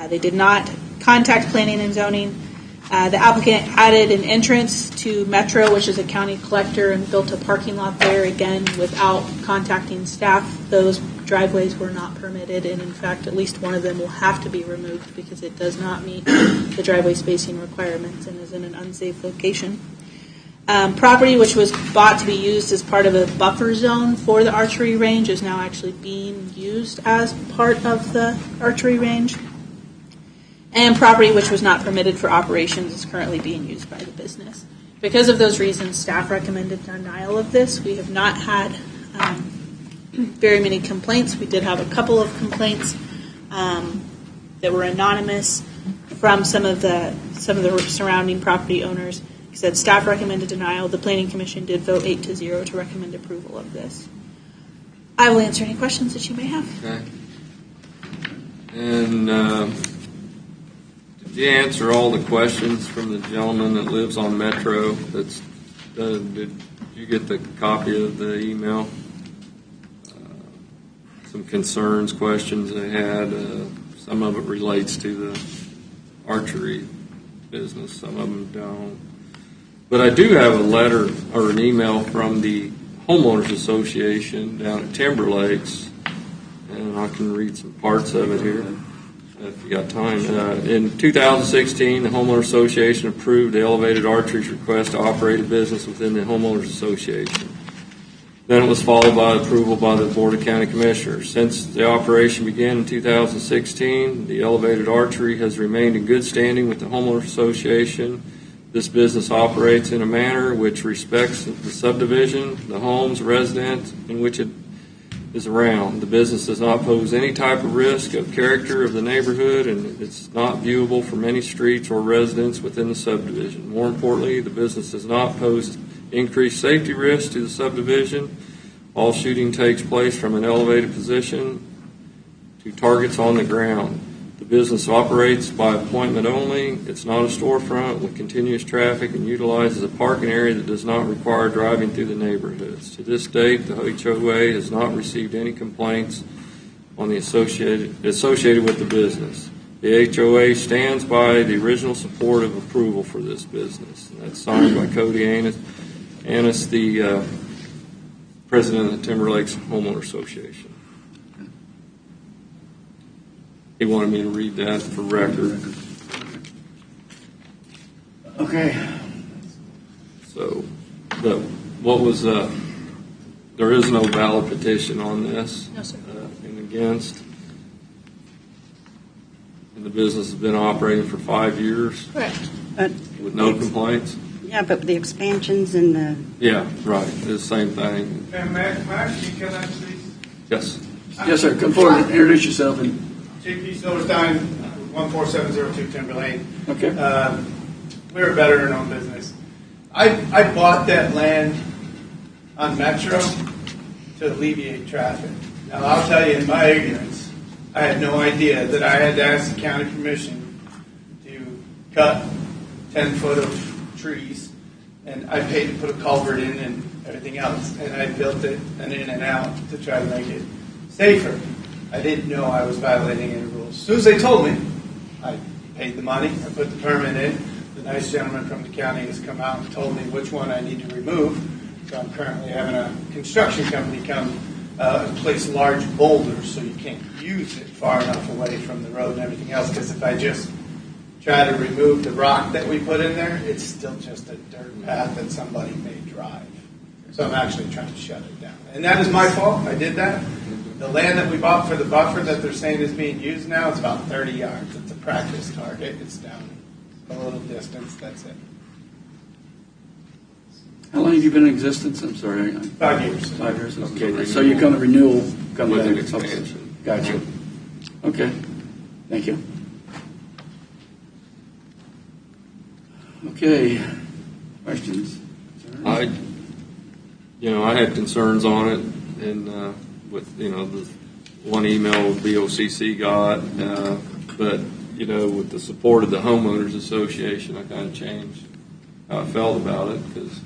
They did not contact planning and zoning. The applicant added an entrance to Metro, which is a county collector, and built a parking lot there, again, without contacting staff. Those driveways were not permitted, and in fact, at least one of them will have to be removed because it does not meet the driveway spacing requirements and is in an unsafe location. Property which was bought to be used as part of a buffer zone for the archery range is now actually being used as part of the archery range. And property which was not permitted for operations is currently being used by the business. Because of those reasons, staff recommended denial of this. We have not had very many complaints. We did have a couple of complaints that were anonymous from some of the surrounding property owners. Said staff recommended denial. The Planning Commission did vote 8-0 to recommend approval of this. I will answer any questions that you may have. Okay. And did you answer all the questions from the gentleman that lives on Metro? Did you get the copy of the email? Some concerns, questions they had. Some of it relates to the archery business. Some of them don't. But I do have a letter or an email from the Homeowners Association down at Timber Lakes, and I can read some parts of it here if you got time. In 2016, the Homeowners Association approved the Elevated Archery's request to operate a business within the Homeowners Association. Then it was followed by approval by the Board of County Commissioners. Since the operation began in 2016, the Elevated Archery has remained in good standing with the Homeowners Association. This business operates in a manner which respects the subdivision, the homes, residents in which it is around. The business does not pose any type of risk of character of the neighborhood, and it's not viewable from any streets or residents within the subdivision. More importantly, the business does not pose increased safety risk to the subdivision. All shooting takes place from an elevated position to targets on the ground. The business operates by appointment only. It's not a storefront with continuous traffic and utilizes a parking area that does not require driving through the neighborhoods. To this date, the HOA has not received any complaints on the associated with the business. The HOA stands by the original support of approval for this business. And that's signed by Cody Annis, the president of the Timber Lakes Homeowner Association. He wanted me to read that for record. Okay. So, what was, there is no valid petition on this. No, sir. And against. And the business has been operating for 5 years Correct. with no complaints. Yeah, but the expansions and the, Yeah, right. It's the same thing. And may I ask you, can I please? Yes. Yes, sir. Come forward and introduce yourself. And JP Silverstein, 14702 Timber Lane. okay. We're a veteran-owned business. I bought that land on Metro to alleviate traffic. Now, I'll tell you, in my ignorance, I had no idea that I had to ask the county permission to cut 10 foot of trees, and I paid to put a culvert in and everything else, and I built it an in and out to try to make it safer. I didn't know I was violating any rules. As soon as they told me, I paid the money, I put the permit in. The nice gentleman from the county has come out and told me which one I need to remove. So I'm currently having a construction company come and place large boulders so you can't use it far enough away from the road and everything else. Because if I just try to remove the rock that we put in there, it's still just a dirt path that somebody may drive. So I'm actually trying to shut it down. And that is my fault. I did that. The land that we bought for the buffer that they're saying is being used now is about 30 yards. It's a practice target. It's down a little distance. That's it. How long have you been in existence? I'm sorry. 5 years. 5 years. Okay. So you come to renewal, come With back. an expansion. Gotcha. Okay. Thank you. Okay. Questions? I had concerns on it, and with the one email BOCC got, but with the support of the homeowners association, I kind of changed how I felt about it because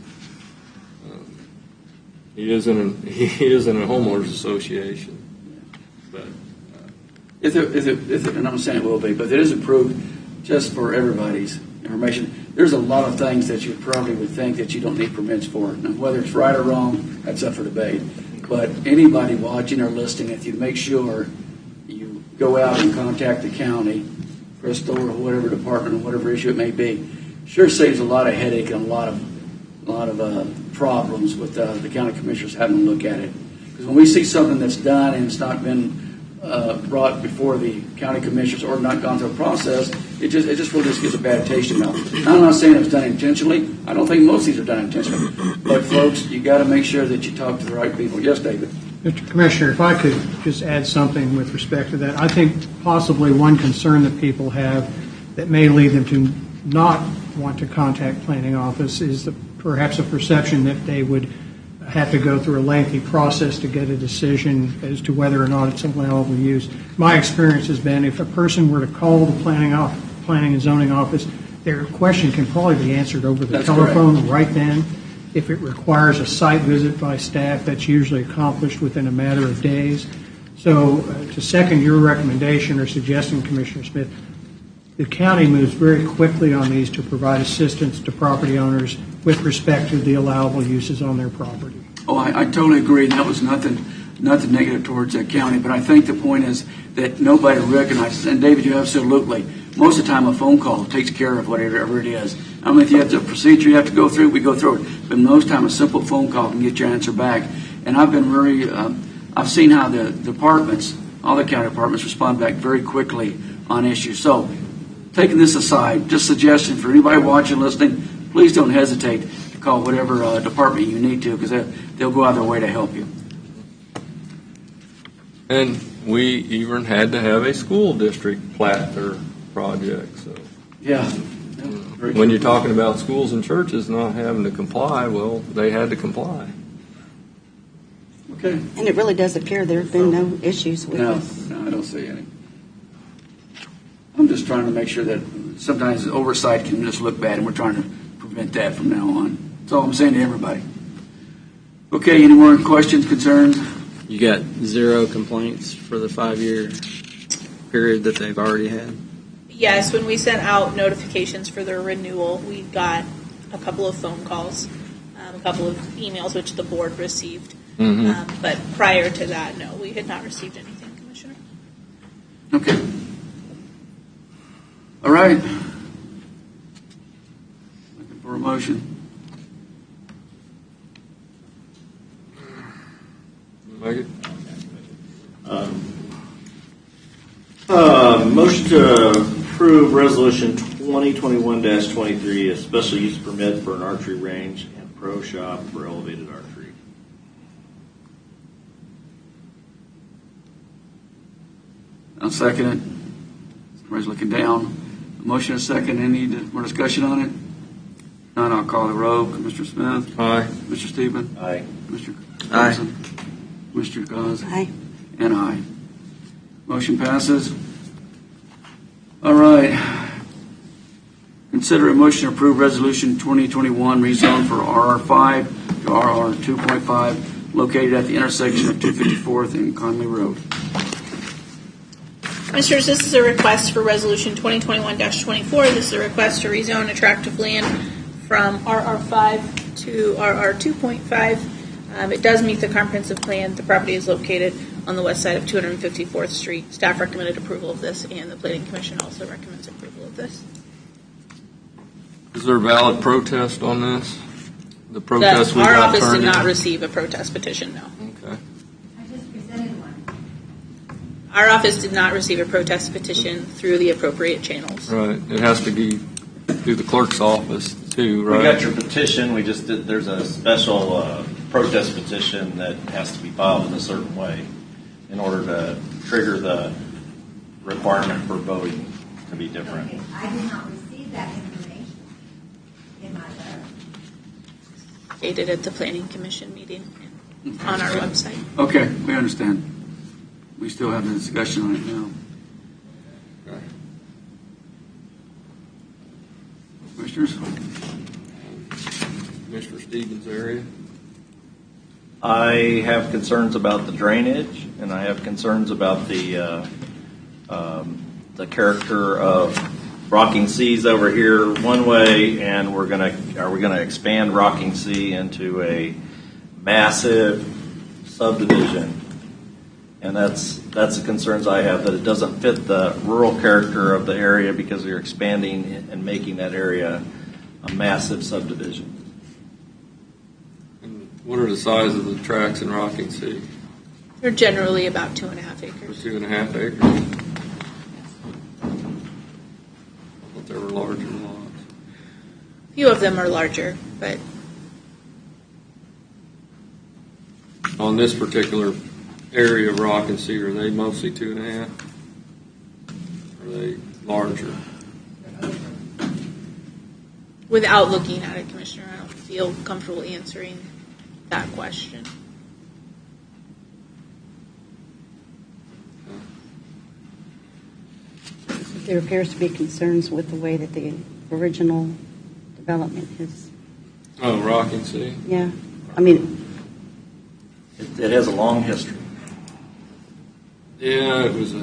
he isn't a homeowners association, but If it, and I'm saying it will be, but if it is approved just for everybody's information, there's a lot of things that you probably would think that you don't need permits for. Now, whether it's right or wrong, that's up for debate. But anybody watching or listening, if you make sure you go out and contact the county, Crystal or whatever department or whatever issue it may be, sure saves a lot of headache and a lot of problems with the county commissioners having to look at it. Because when we see something that's done and it's not been brought before the county commissioners or not gone through a process, it just really just gives a bad taste in your mouth. Now, I'm not saying it was done intentionally. I don't think most of these are done intentionally. But folks, you got to make sure that you talk to the right people. Yes, David. Mr. Commissioner, if I could just add something with respect to that. I think possibly one concern that people have that may lead them to not want to contact planning office is perhaps a perception that they would have to go through a lengthy process to get a decision as to whether or not it's allowable use. My experience has been if a person were to call the planning and zoning office, their question can probably be answered over the telephone right then. If it requires a site visit by staff, that's usually accomplished within a matter of days. So to second your recommendation or suggestion, Commissioner Smith, the county moves very quickly on these to provide assistance to property owners with respect to the allowable uses on their property. Oh, I totally agree. That was nothing negative towards the county, but I think the point is that nobody recognizes, and David, you absolutely, most of the time a phone call takes care of whatever it is. I mean, if you have the procedure you have to go through, we go through it. But most time a simple phone call can get your answer back. And I've been very, I've seen how the departments, all the county departments respond back very quickly on issues. So taking this aside, just suggestion for anybody watching, listening, please don't hesitate to call whatever department you need to because they'll go out of their way to help you. And we even had to have a school district plat their project. So yeah. When you're talking about schools and churches not having to comply, well, they had to comply. Okay. And it really does appear there have been no issues with this. No, I don't see any. I'm just trying to make sure that sometimes oversight can just look bad, and we're trying to prevent that from now on. That's all I'm saying to everybody. Okay, any more questions, concerns? You got 0 complaints for the 5-year period that they've already had? Yes, when we sent out notifications for their renewal, we got a couple of phone calls, a couple of emails, which the board received. But prior to that, no, we had not received anything, Commissioner. Okay. All right. Looking for a motion. Make it. Motion to approve Resolution 2021-23, a special use permit for an archery range and pro shop for elevated archery. I'll second it. Somebody's looking down. A motion and a second. Any more discussion on it? None. I'll call the roll. Commissioner Smith? Aye. Mr. Stephen? Aye. Mr. Aye. Thompson? Mr. Gause? Aye. And aye. Motion passes. All right. Consider a motion to approve Resolution 2021 rezone for RR5 to RR 2.5 located at the intersection of 254th and Conley Road. Commissioners, this is a request for Resolution 2021-24. This is a request to rezone a tract of land from RR5 to RR 2.5. It does meet the comprehensive plan. The property is located on the west side of 254th Street. Staff recommended approval of this, and the Planning Commission also recommends approval of this. Is there a valid protest on this? The protest we Our got office did turned not in? receive a protest petition, no. Okay. I just presented one. Our office did not receive a protest petition through the appropriate channels. Right. It has to be through the clerk's office too, right? We got your petition. We just did. There's a special protest petition that has to be filed in a certain way in order to trigger the requirement for voting to be different. Okay, I did not receive that information in my letter. Stated at the Planning Commission meeting on our website. Okay, we understand. We still have the discussion on it now. Okay. Commissioners? Commissioner Stevens' area. I have concerns about the drainage, and I have concerns about the character of Rocking Sea's over here one way, and are we gonna expand Rocking Sea into a massive subdivision? And that's the concerns I have, that it doesn't fit the rural character of the area because you're expanding and making that area a massive subdivision. And what are the size of the tracts in Rocking Sea? They're generally about 2.5 For acres. 2.5 acres. I thought they were larger lots. A few of them are larger, but On this particular area of Rocking Sea, are they mostly 2.5? Are they larger? without looking at it, Commissioner, I don't feel comfortable answering that question. There appears to be concerns with the way that the original development is. Oh, Rocking Sea? Yeah. I mean, It has a long history. Yeah, it was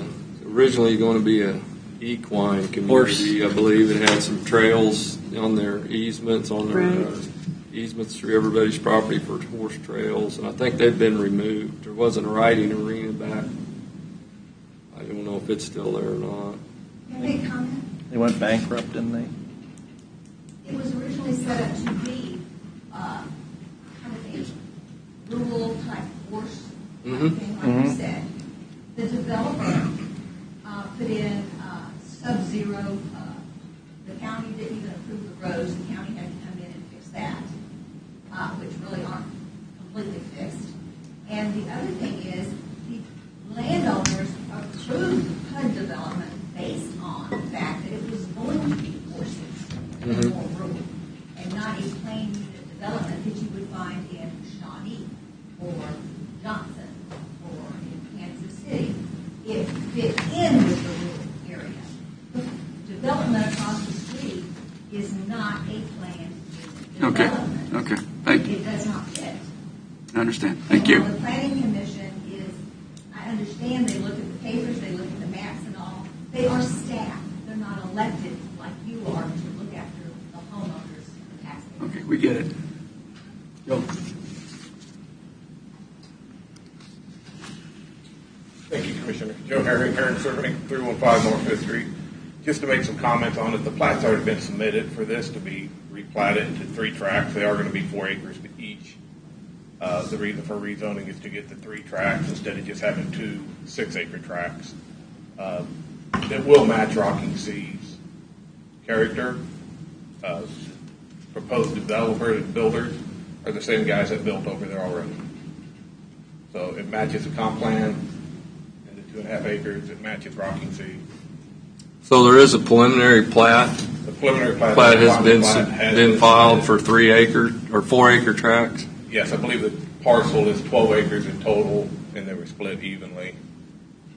originally going to be a equine community. I believe it had some trails on their easements, easements through everybody's property for horse trails, and I think they've been removed. There wasn't a riding arena back. I don't know if it's still there or not. Can I make a comment? They went bankrupt, didn't they? It was originally set up to be kind of a rural type horse thing, like you said. The developer put in sub-zero. The county didn't even approve the roads. The county had to come in and fix that, which really aren't completely fixed. And the other thing is, the landowners approved HUD development based on the fact that it was going to be horses and more rural, and not a plain unit development that you would find in Shawnee or Johnson or in Kansas City. It fit in with the rural area. The development across the street is not a planned development. Okay, thank you. It does not fit. I understand. Thank you. The Planning Commission is understand, they look at the papers, they look at the maps and all. They are staff. They're not elected like you are to look after the homeowners, the taxpayers. Okay, we get it. Go. Thank you, Commissioner. Joe Herring, serving 315 North 5th Street. Just to make some comments on it, the plat's already been submitted for this to be replatted into 3 tracts. They are going to be 4 acres each. The reason for rezoning is to get the 3 tracts instead of just having 2 6-acre tracts. That will match Rocking Sea's character. Proposed developer and builders are the same guys that built over there already. So it matches the comp plan and the 2.5 acres. It matches Rocking Sea. So there is a preliminary plat. The preliminary plat has been filed for 3 acre or 4 acre tracts. Yes, I believe the parcel is 12 acres in total, and they were split evenly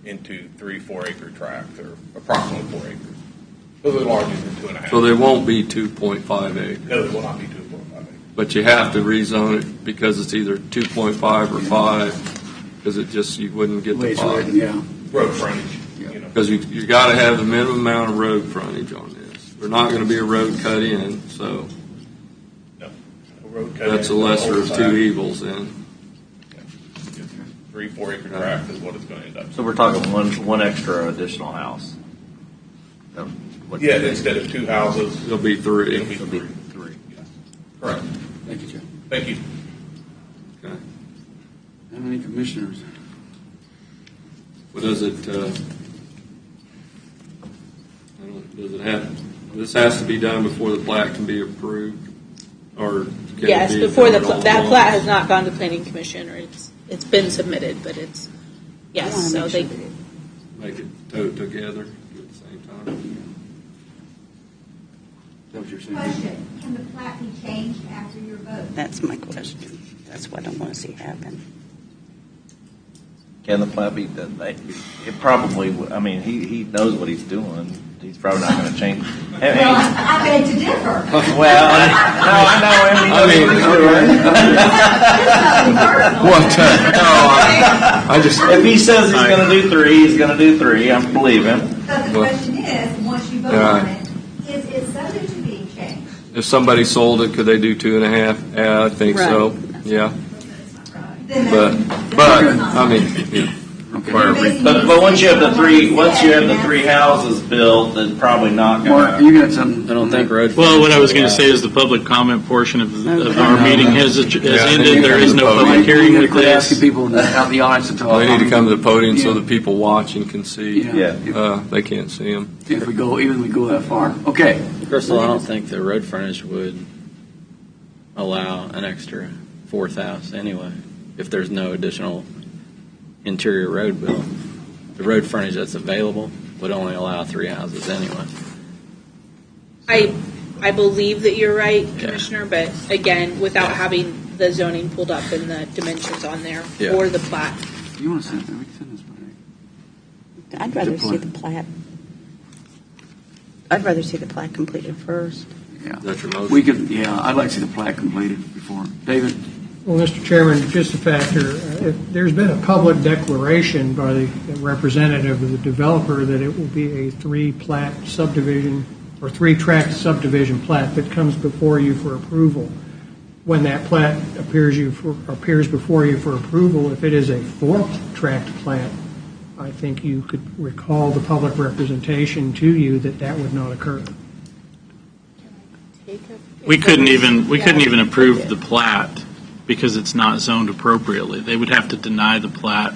into 3 4-acre tracts, or approximately 4 acres. Those are larger than 2.5. So they won't be 2.5 acres. No, they will not be 2.5 acres. But you have to rezone it because it's either 2.5 or 5, because it just, you wouldn't get the 5. Yeah. Road frontage. Because you got to have the minimum amount of road frontage on this. There's not going to be a road cut in, so No road cut that's the in, lesser of whole 2 side. evils then. 3 4-acre tracts is what it's going to end up. So we're talking one extra additional house. Yeah, instead of 2 houses, It'll be 3. it'll be 3. Yes. Correct. Thank you, Joe. Thank you. Okay. How many commissioners? What does it, does it have, this has to be done before the plat can be approved? Or can Yes, it be before done all that along? plat has not gone to planning commission, or it's been submitted, but it's, I wanna yes, so make they, sure Make it tote together at the same time? Is that what you're saying? Question, can the plat be changed after your vote? That's my question. That's what I want to see happen. Can the plat be done? It probably, I mean, he knows what he's doing. He's probably not going to change. Well, I beg to differ. Well, no, I know him. He knows what he's doing. I just. If he says he's going to do 3, he's going to do 3. I believe him. But the question is, once you vote on it, is it subject to being changed? If somebody sold it, could they do 2.5? Yeah, I think so. Yeah. But I mean, yeah. But once you have the 3 houses built, then probably not Mark, going you to. got something? I don't think road. Well, what I was going to say is the public comment portion of our meeting has ended. There is no public hearing with Quit asking this. people out in the audience to talk. They need to come to the podium so the people watching can see. Yeah. They can't see them. If we go that far. Okay. Crystal, I don't think the road frontage would allow an extra 4th house anyway, if there's no additional interior road built. The road frontage that's available would only allow 3 houses anyway. I believe that you're right, Commissioner, but again, without having the zoning pulled up and the dimensions on there Yeah. or the plat. You want to send that? We can send this by. I'd rather see the plat. I'd rather see the plat completed first. Yeah. That's your motion? We could, I'd like to see the plat completed before. David? Well, Mr. Chairman, just a factor, if there's been a public declaration by the representative of the developer that it will be a 3-plat subdivision or 3-tract subdivision plat that comes before you for approval. When that plat appears before you for approval, if it is a 4-tract plat, I think you could recall the public representation to you that would not occur. We couldn't even approve the plat because it's not zoned appropriately. They would have to deny the plat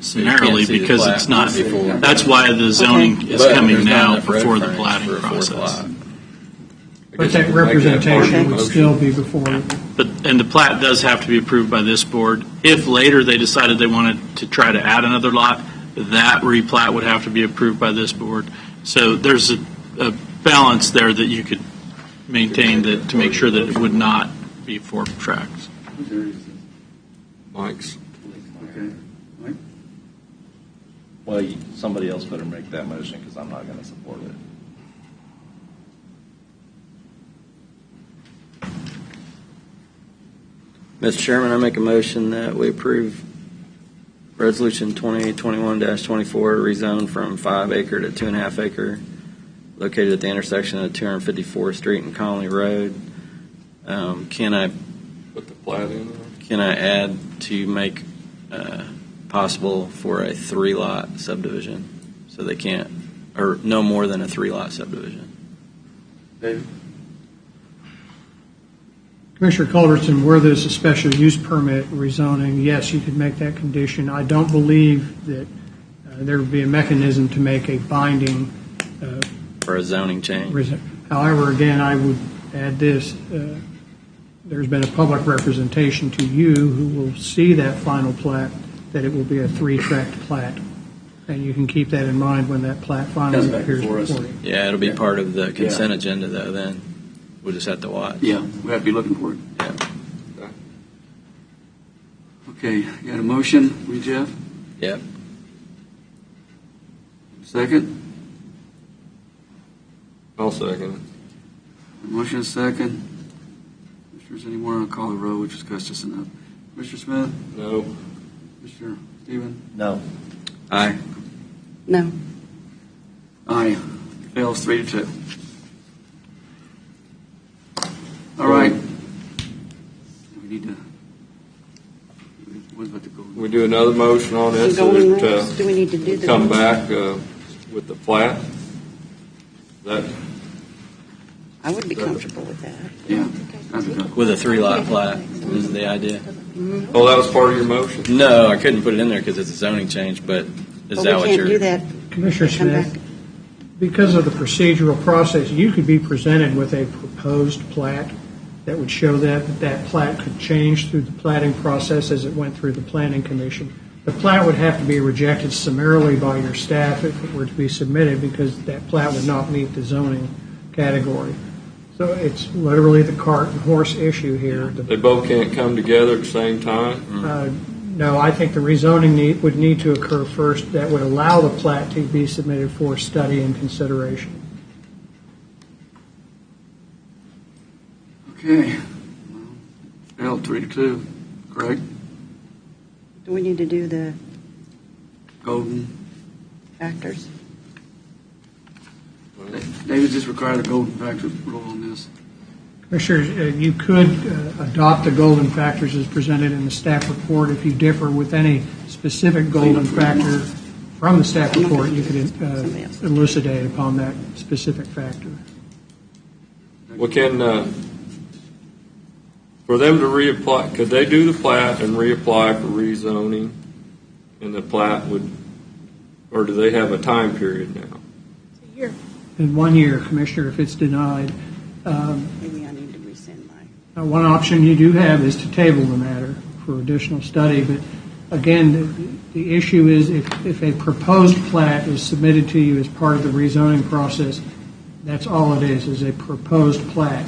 summarily because it's not. That's why the zoning is coming now before the platting process. But that representation would still be before you. And the plat does have to be approved by this board. If later they decided they wanted to try to add another lot, that replat would have to be approved by this board. So there's a balance there that you could maintain to make sure that it would not be 4 tracts. Mike's. Okay. Mike? Well, somebody else better make that motion because I'm not going to support it. Mr. Chairman, I make a motion that we approve Resolution 2021-24, rezone from 5 acre to 2.5 acre, located at the intersection of 254th Street and Conley Road. Can I Put the plat in there. Can I add to make possible for a 3-lot subdivision, so they can't, or no more than a 3-lot subdivision? David? Commissioner Culbertson, where there's a special use permit rezoning, yes, you could make that condition. I don't believe that there would be a mechanism to make a binding For a zoning change? However, again, I would add this. There's been a public representation to you who will see that final plat, that it will be a 3-tract plat. And you can keep that in mind when that plat finally appears before you. Yeah, it'll be part of the consent agenda, though, then. We'll just have to watch. Yeah, we have to be looking for it. Yeah. Okay, you got a motion, we, Jeff? Yep. Second? I'll second it. Motion is second. Commissioners, any more? I'll call the roll. We've discussed this enough. Mr. Smith? No. Mr. Stephen? No. Aye. No. Aye. Fails 3-2. All right. We need to. What about the golden? We do another motion on this. The golden so that, rules. Do we need to do the come golden- back with the plat? That I would be comfortable with that. Yeah. With a 3-lot plat is the idea. Oh, that was part of your motion? No, I couldn't put it in there because it's a zoning change, but is But that we what can't you're... do that. Commissioner Come Smith, back. because of the procedural process, you could be presented with a proposed plat that would show that plat could change through the platting process as it went through the Planning Commission. The plat would have to be rejected summarily by your staff if it were to be submitted, because that plat would not meet the zoning category. So it's literally the cart and horse issue here. They both can't come together at the same time? No, I think the rezoning would need to occur first. That would allow the plat to be submitted for study and consideration. Okay. Failed 3-2. Correct? Do we need to do the Golden. factors? David, just require the golden factor rule on this. Commissioners, you could adopt the golden factors as presented in the staff report. If you differ with any specific golden factor from the staff report, you could elucidate upon that specific factor. Well, for them to reapply, could they do the plat and reapply for rezoning, and the plat would, or do they have a time period now? It's a year. In 1 year, Commissioner, if it's denied. Maybe I need to rescind mine. One option you do have is to table the matter for additional study, but again, the issue is if a proposed plat is submitted to you as part of the rezoning process, that's all it is a proposed plat.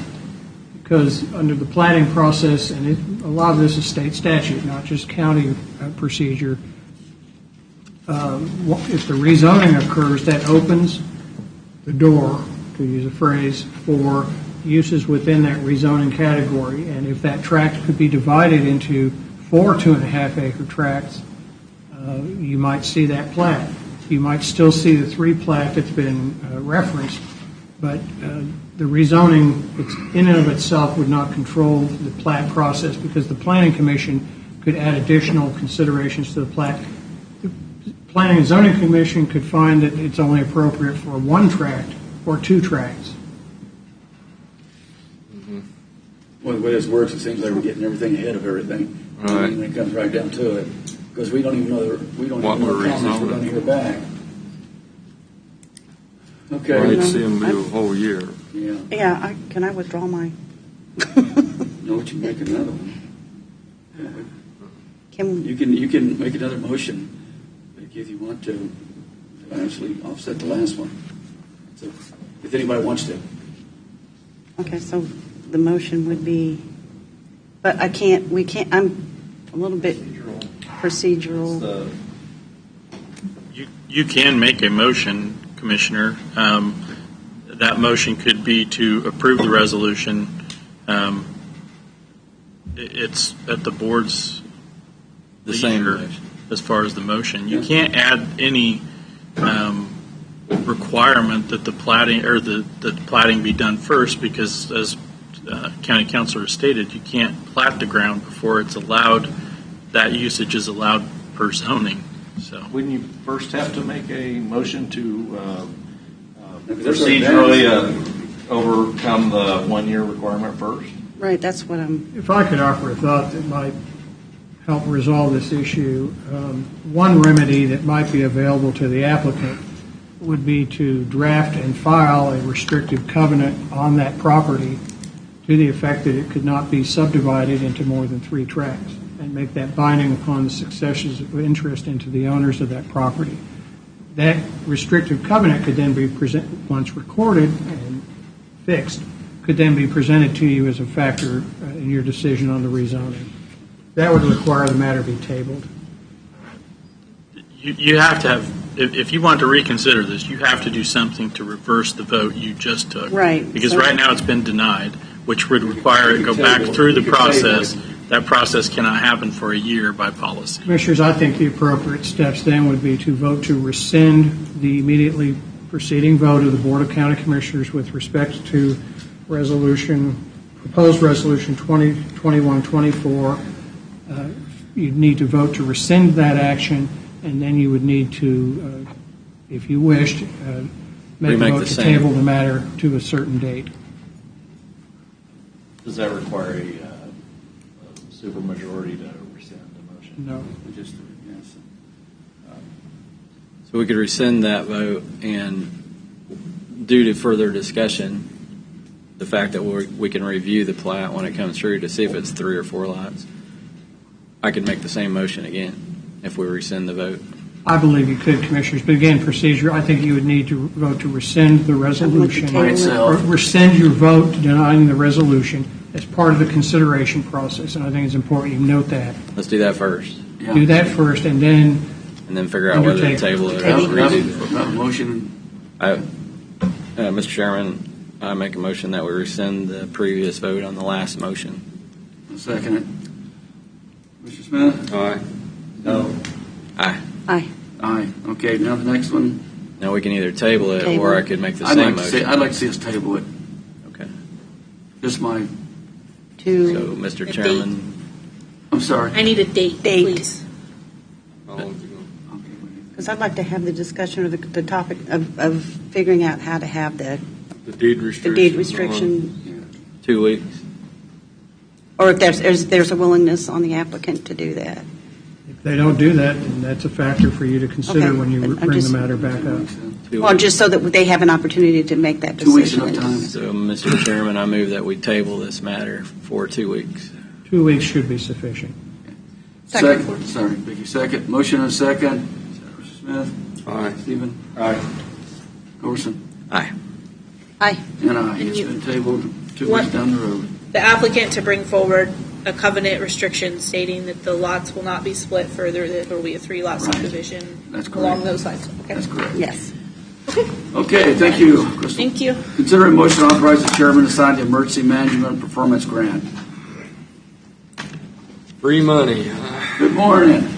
Because under the platting process, and a lot of this is state statute, not just county procedure, if the rezoning occurs, that opens the door, to use a phrase, for uses within that rezoning category. And if that tract could be divided into 4 2.5-acre tracts, you might see that plat. You might still see the 3 plat that's been referenced, but the rezoning in and of itself would not control the plat process, because the Planning Commission could add additional considerations to the plat. The Planning and Zoning Commission could find that it's only appropriate for 1 tract or 2 tracts. Well, the way this works, it seems like we're getting everything ahead of everything. Right. When it comes right down to it, because we don't even know what comments we're going to hear back. Okay. Well, I'd see them do a whole year. Yeah. Yeah, can I withdraw mine? No, but you make another one. You can make another motion if you want to actually offset the last one. So, if anybody wants to. Okay, so the motion would be, but I'm a little bit procedural. You can make a motion, Commissioner. That motion could be to approve the resolution. It's at the board's The same leisure. motion. as far as the motion. You can't add any requirement that the plating or the plating be done first, because as county councilor stated, you can't plat the ground before it's allowed. That usage is allowed per zoning. So wouldn't you first have to make a motion to procedurally overcome the 1 year requirement first? Right, that's what I'm... If I could offer a thought that might help resolve this issue, one remedy that might be available to the applicant would be to draft and file a restrictive covenant on that property to the effect that it could not be subdivided into more than 3 tracts, and make that binding upon the successors of interest into the owners of that property. That restrictive covenant could then be once recorded and fixed, could then be presented to you as a factor in your decision on the rezoning. That would require the matter be tabled. you have to have, if you want to reconsider this, you have to do something to reverse the vote you just took. Right. Because right now it's been denied, which would require it to go back through the process. That process cannot happen for a year by policy. Commissioners, I think the appropriate steps then would be to vote to rescind the immediately preceding vote of the Board of County Commissioners with respect to proposed resolution 2021-24. You'd need to vote to rescind that action, and then you would need to, if you wished, make a vote to table the matter to a certain date. Does that require a supermajority to rescind the motion? No. Yes. So we could rescind that vote, and due to further discussion, the fact that we can review the plat when it comes through to see if it's 3 or 4 lots, I could make the same motion again if we rescind the vote. I believe you could, Commissioners, but again, procedure, I think you would need to vote to rescind the resolution. Or rescind your vote denying the resolution as part of the consideration process, and I think it's important you note that. Let's do that first. Yeah. Do that first, and then figure out whether to table it or redo it. Motion. Mr. Chairman, I make a motion that we rescind the previous vote on the last motion. I'll second it. Mr. Smith? Aye. No. Aye. Aye. Aye. Okay, now the next one. Now we can either table it or I could make the same motion. I'd like to see us table it. Okay. Just my... So, Mr. Chairman... I'm sorry. I need a date, please. Because I'd like to have the discussion or the topic of figuring out how to have the deed restriction. The deed restriction. 2 weeks. Or if there's a willingness on the applicant to do that. If they don't do that, then that's a factor for you to consider when you bring the matter back up. Well, just so that they have an opportunity to make that decision. 2 weeks enough time. So, Mr. Chairman, I move that we table this matter for 2 weeks. 2 weeks should be sufficient. Second. Sorry, Vicki. Second. Motion and second. Mr. Smith? Aye. Stephen? Aye. Gorson? Aye. Aye. And aye. It's been tabled 2 weeks down the road. The applicant to bring forward a covenant restriction stating that the lots will not be split further, that there will be a 3-lot subdivision. That's correct. Along those lines. Okay. That's correct. Yes. Okay, thank you, Crystal. Thank you. Consider a motion to authorize the chairman to sign the emergency management performance grant. Free money. Good morning.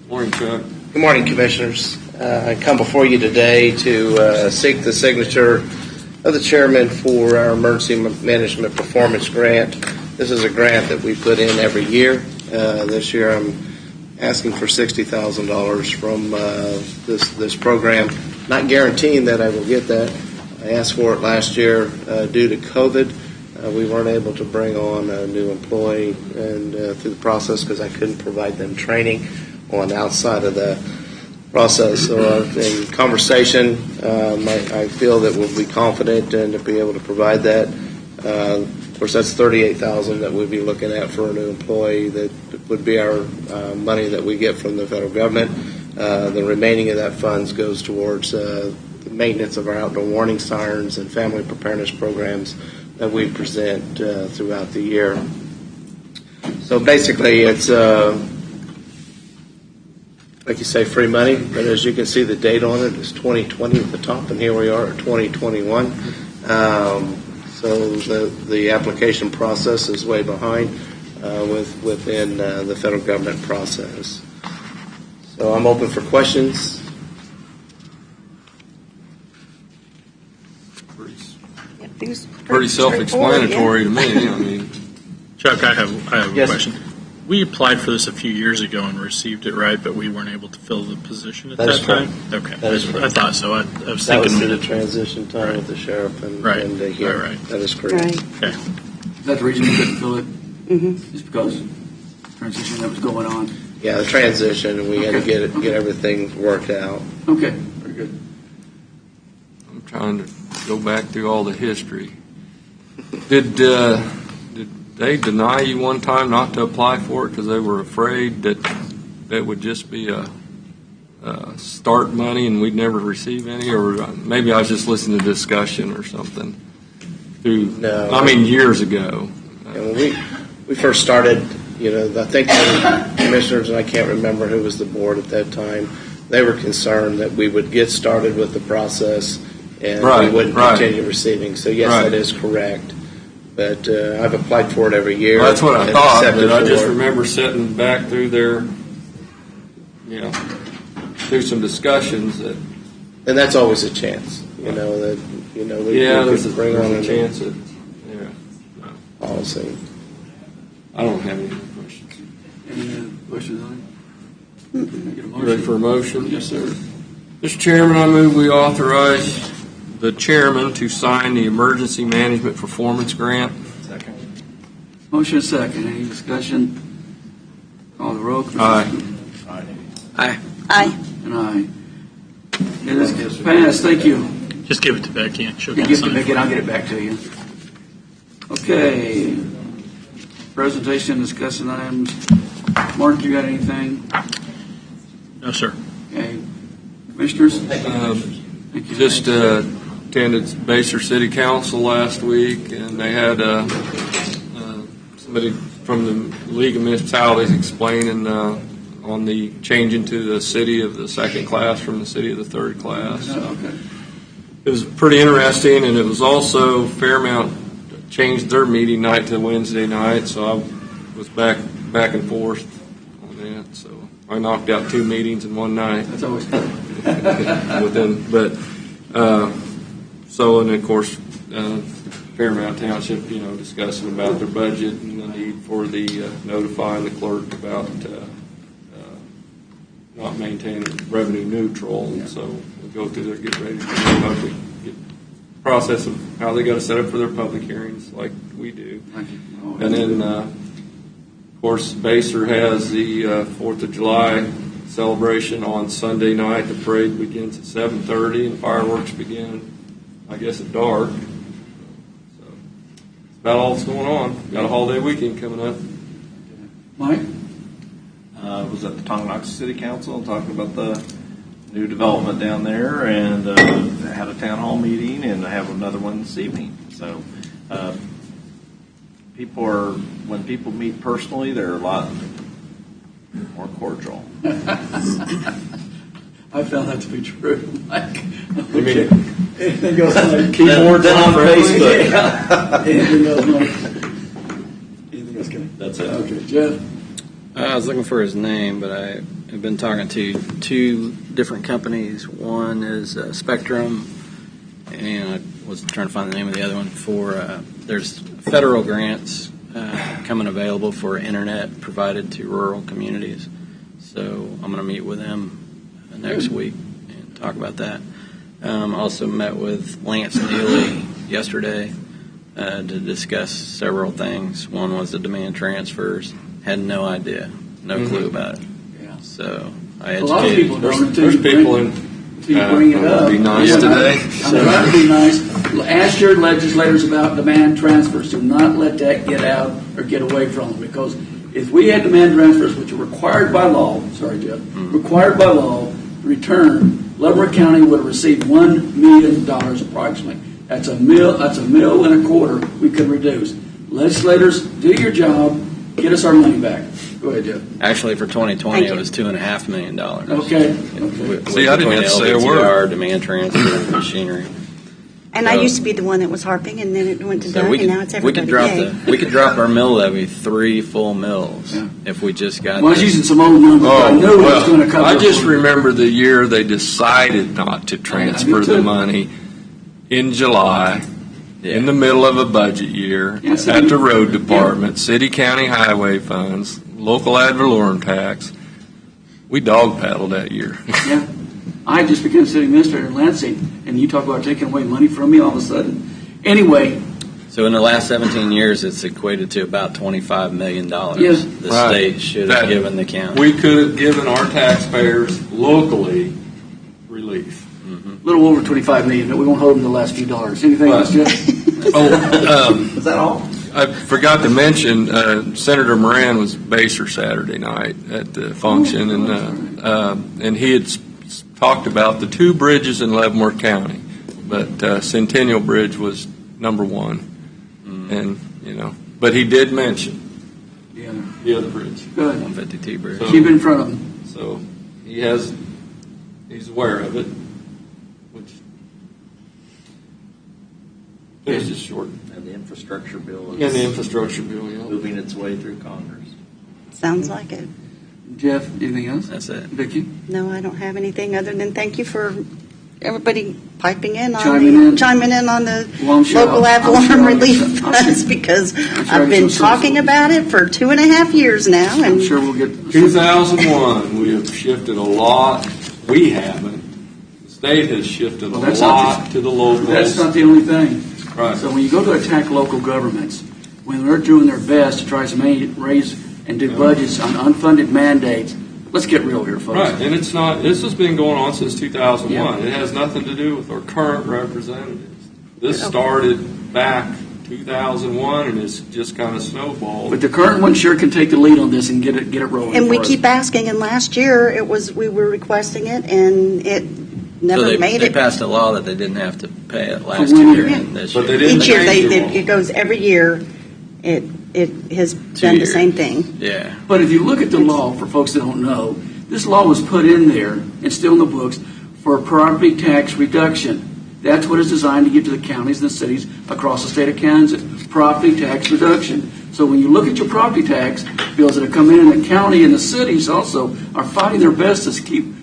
Morning, Chuck. Good morning, Commissioners. I come before you today to seek the signature of the chairman for our emergency management performance grant. This is a grant that we put in every year. This year I'm asking for $60,000 from this program. Not guaranteeing that I will get that. I asked for it last year due to COVID. We weren't able to bring on a new employee and through the process because I couldn't provide them training on outside of the process. So in conversation, I feel that we'll be confident and to be able to provide that. Of course, that's $38,000 that we'd be looking at for a new employee. That would be our money that we get from the federal government. The remaining of that funds goes towards the maintenance of our outdoor warning sirens and family preparedness programs that we present throughout the year. So basically, it's like you say, free money, but as you can see, the date on it is 2020 at the top, and here we are at 2021. So the application process is way behind within the federal government process. So I'm open for questions. Pretty self-explanatory to me. I mean, Chuck, I have a Yes. question. We applied for this a few years ago and received it, right? But we weren't able to fill the position at That that is time. correct. Okay, That is I correct. thought so. I was That was thinking. through the transition time with the sheriff and, Right. and here. Right. That is correct. Right. Okay. Is that the reason we couldn't fill it? Just because transition that was going on? Yeah, the transition, and we had to Okay. get everything worked out. Okay, very good. I'm trying to go back through all the history. Did they deny you one time not to apply for it because they were afraid that that would just be a start money and we'd never receive any? Or maybe I was just listening to discussion or something. No. I mean, years ago. And when we first started, I think the commissioners, and I can't remember who was the board at that time, they were concerned that we would get started with the process and Right, we wouldn't right. continue receiving. So yes, Right. that is correct. But I've applied for it every year. Well, that's what I and thought, accepted but I just for it. remember sitting back through there, through some discussions that. And that's always a chance, that we There's could bring on a chance that, policy. I don't have any questions. Any questions on it? You ready for a motion? Yes, sir. Mr. Chairman, I move we authorize the chairman to sign the Emergency Management Performance Grant. Second. Motion is second. Any discussion? Call the roll. Aye. Aye. Aye. And aye. It is passed. Thank you. Just give it to Becky and she'll You get give signed. it, I'll get it back to you. Okay. Presentation, discussion items. Mark, you got anything? No, sir. Okay. Commissioners? Thank you. Just attended Baser City Council last week, and they had somebody from the League of Municipalities explaining on the changing to the city of the second class from the city of the third class. Okay. It was pretty interesting, and it was also Fairmount changed their meeting night to Wednesday night, so I was back and forth on that. So I knocked out 2 meetings in one night. That's always good. So, and of course, Fairmount Township, discussing about their budget and the need for the notifying the clerk about not maintaining revenue neutral. And so we'll go through there, get ready for the public process of how they got to set up for their public hearings like we do. And then, of course, Baser has the 4th of July celebration on Sunday night. The parade begins at 7:30 and fireworks begin, I guess, at dark. So that's about all that's going on. Got a holiday weekend coming up. Mike? Was at the Tonganoxie City Council talking about the new development down there, and had a town hall meeting, and I have another one this evening. So when people meet personally, they're a lot more cordial. I found that to be true, Mike. You mean Anything goes on keyboards on Facebook? Anything else, Mike? Anything else, Kenny? That's it. Okay, Jeff? I was looking for his name, but I have been talking to 2 different companies. One is Spectrum, and I was trying to find the name of the other one. There's federal grants coming available for internet provided to rural communities. So I'm going to meet with them next week and talk about that. Also met with Lance Neely yesterday to discuss several things. One was the demand transfers. Had no idea, no clue about it. Yeah. So I A lot of educated. people don't. There's people in. You bring it up. Be nice today. I'm trying to be nice. Ask your legislators about demand transfers. Do not let that get out or get away from them, because if we had demand transfers, which are required by law, sorry, Jeff, required by law, return, Leavenworth County would have received $1 million approximately. That's a $1.25 million we could reduce. Legislators, do your job. Get us our money back. Go ahead, Jeff. Actually, for 2020, it was $2.5 million. Okay. See, I didn't have to say a word. Demand transfer, machinery. And I used to be the one that was harping, and then it went to Doug, and now it's everybody. We could drop our mill levy 3 full mills if we just got. Well, I was using some old numbers, but I knew it was going to cover. I just remember the year they decided not to transfer the money in July, in the middle of a budget year, at the road department, city, county highway funds, local ad valorem tax. We dog paddled that year. Yeah. I just became city administrator in Lansing, and you talk about taking away money from me all of a sudden. Anyway. So in the last 17 years, it's equated to about $25 million. Yes. The state should have given the county. We could have given our taxpayers locally relief. A little over $25 million, but we won't hold them the last few dollars. Anything else, Jeff? Is that all? I forgot to mention, Senator Moran was Baser Saturday night at the function, and he had talked about the 2 bridges in Leavenworth County, but Centennial Bridge was number 1, and but he did mention the other bridge, Good. 152 bridge. So, keep it in front of him. So he's aware of it, which is just short. And the infrastructure bill is moving its way through Congress. Sounds like it. Jeff, anything else? That's it. Vicki? No, I don't have anything other than thank you for everybody piping in on chiming in on the Well, sure local ad valorem relief funds because I've been talking about it for 2.5 years now. And I'm sure we'll get 2001. We have shifted a lot. We haven't. The state has shifted a lot to the locals. That's not the only thing. Right. So when you go to attack local governments, when they're doing their best to try to raise and do budgets on unfunded mandates, let's get real here, folks. Right, and it's not. This has been going on since 2001. It has nothing to do with our current representatives. This started back 2001, and it's just kind of snowballed. But the current one sure can take the lead on this and get it rolling. And we keep asking. And last year we were requesting it, and it never made They it. passed a law that they didn't have to pay it last year and this year. Each year it goes every year. It has done the same thing. Yeah. But if you look at the law, for folks that don't know, this law was put in there and still in the books for property tax reduction. That's what it's designed to give to the counties and the cities across the state of Kansas. Property tax reduction. So when you look at your property tax bills that have come in the county and the cities also are fighting their best to keep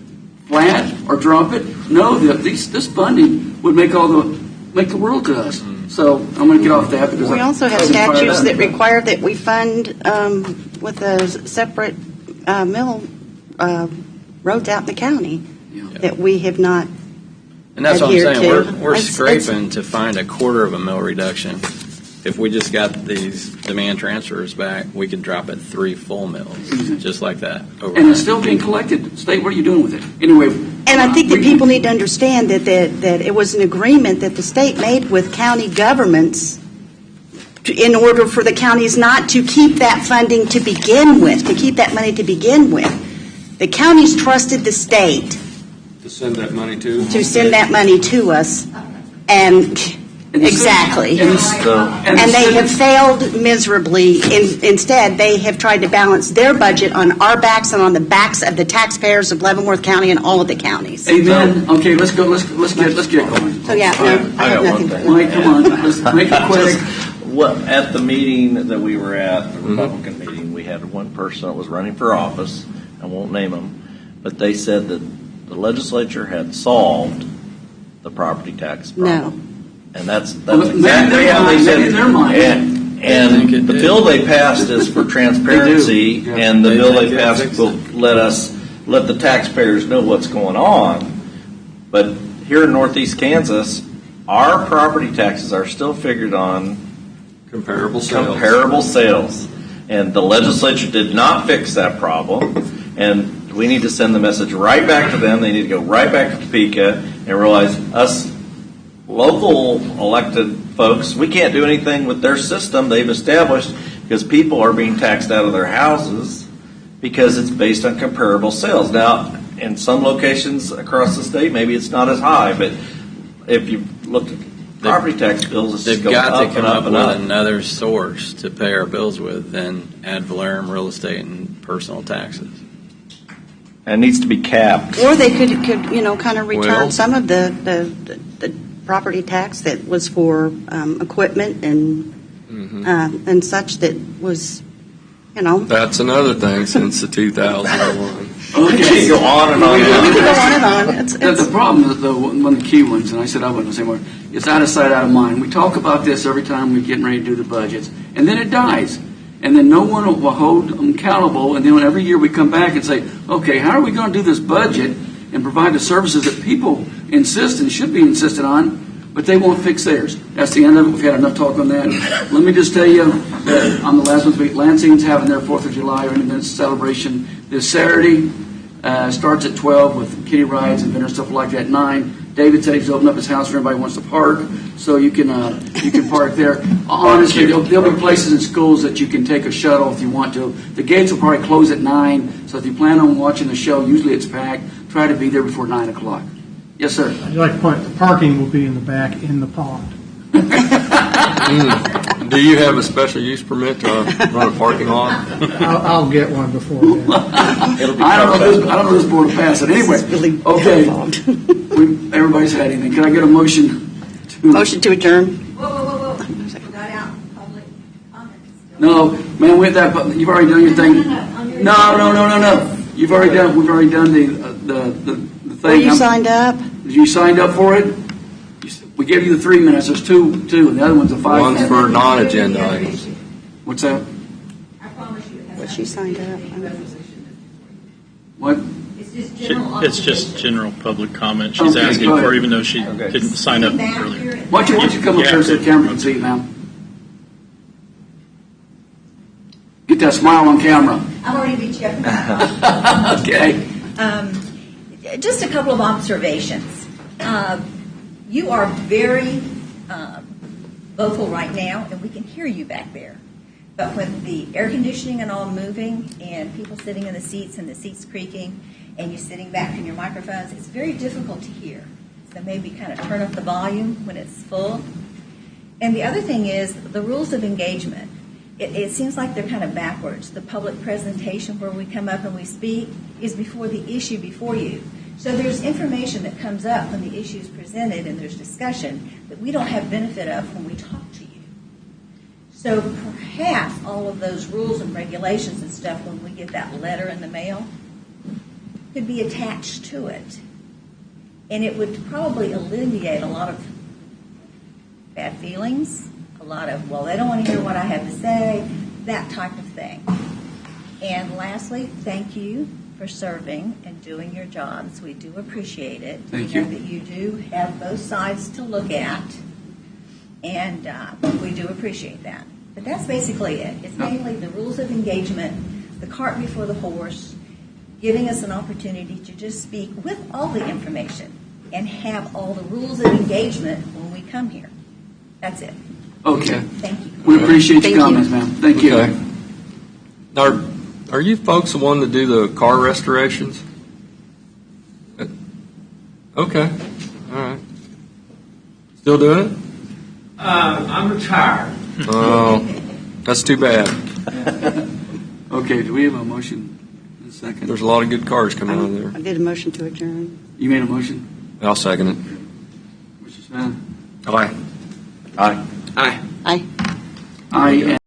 flat or drop it. No, this funding would make the world to us. So I'm going to get off that because We also have statutes that require that we fund with a separate mill roads out in the county that we have not. And that's what I'm saying. to. We're It's- scraping to find a quarter of a mill reduction. If we just got these demand transfers back, we could drop it 3 full mills, just like that. And it's still being collected. State, what are you doing with it? Anyway. And I think that people need to understand that it was an agreement that the state made with county governments in order for the counties not to keep that funding to begin with, to keep that money to begin with. The counties trusted the state To send that money to? to send that money to us, and exactly. And they have failed miserably. Instead, they have tried to balance their budget on our backs and on the backs of the taxpayers of Leavenworth County and all of the counties. Amen. Okay, let's go. Let's get going. So yeah, I have nothing. Mike, come on. Let's make it quick. At the meeting that we were at, the Republican meeting, we had one person that was running for office. I won't name him, but they said that the legislature had solved the property tax problem. And that's exactly how they said it. And the bill they passed is for transparency, and the bill they passed will let the taxpayers know what's going on. But here in Northeast Kansas, our property taxes are still figured on comparable sales. And the legislature did not fix that problem. And we need to send the message right back to them. They need to go right back to Topeka and realize us local elected folks, we can't do anything with their system they've established because people are being taxed out of their houses because it's based on comparable sales. Now, in some locations across the state, maybe it's not as high, but if you look at property tax bills, it's They've going got up to come and up up and with up. another source to pay our bills with than ad valorem, real estate, and personal taxes. And it needs to be capped. Or they could kind of return some of the property tax that was for equipment and such that was, you know. That's another thing since the 2001. Okay. Go on and on. You can go on and on. The problem, though, one of the key ones, and I said I wouldn't say more, it's out of sight, out of mind. We talk about this every time we're getting ready to do the budgets, and then it dies. And then no one will hold them accountable, and then every year we come back and say, okay, how are we going to do this budget and provide the services that people insist and should be insisted on, but they won't fix theirs. That's the end of it. We've had enough talk on that. Let me just tell you that on the last one's week, Lansing's having their 4th of July or Independence celebration this Saturday. Starts at 12 with kitty rides and dinner, stuff like that. 9. David said he's opened up his house for anybody who wants to park, so you can park there. Honestly, there'll be places in schools that you can take a shuttle if you want to. The gates will probably close at 9, so if you plan on watching the show, usually it's packed. Try to be there before 9 o'clock. Yes, sir. I'd like to point, the parking will be in the back in the pond. Do you have a special use permit to run a parking lot? I'll get one before then. I don't know this board will pass it. Anyway, okay. Everybody's had anything. Can I get a motion? Motion to adjourn. Whoa. Got out public comments. No, man, with that, you've already done your thing. No. We've already done the thing. Were you signed up? You signed up for it? We gave you the 3 minutes. There's two, and the other one's a 5. One's for non-agenda items. What's that? I promise you. Was she signed up? What? It's just general public comment. She's Okay, asking go ahead. for, even though she didn't sign up earlier. Why don't you come up here so the camera can see, ma'am? Get that smile on camera. I've already beat you up. Okay. Just a couple of observations. You are very vocal right now, and we can hear you back there. But when the air conditioning and all moving, and people sitting in the seats and the seats creaking, and you sitting back in your microphones, it's very difficult to hear. So maybe kind of turn up the volume when it's full. And the other thing is the rules of engagement. It seems like they're kind of backwards. The public presentation where we come up and we speak is before the issue before you. So there's information that comes up when the issue is presented and there's discussion that we don't have benefit of when we talk to you. So perhaps all of those rules and regulations and stuff, when we get that letter in the mail, could be attached to it. And it would probably alleviate a lot of bad feelings, a lot of, well, they don't want to hear what I have to say, that type of thing. And lastly, thank you for serving and doing your jobs. We do appreciate it. Thank We you. know that you do have both sides to look at, and we do appreciate that. But that's basically it. It's mainly the rules of engagement, the cart before the horse, giving us an opportunity to just speak with all the information and have all the rules of engagement when we come here. That's it. Okay. Thank you. We appreciate your Thank you. comments, ma'am. Thank you. Okay. Are you folks the one that do the car restorations? Okay. All right. Still doing it? I'm retired. Oh, that's too bad. Okay, do we have a motion in a second? There's a lot of good cars coming out of there. I did a motion to adjourn. You made a motion? I'll second it. Mr. Smith? Aye. Aye. Aye. Aye. Aye.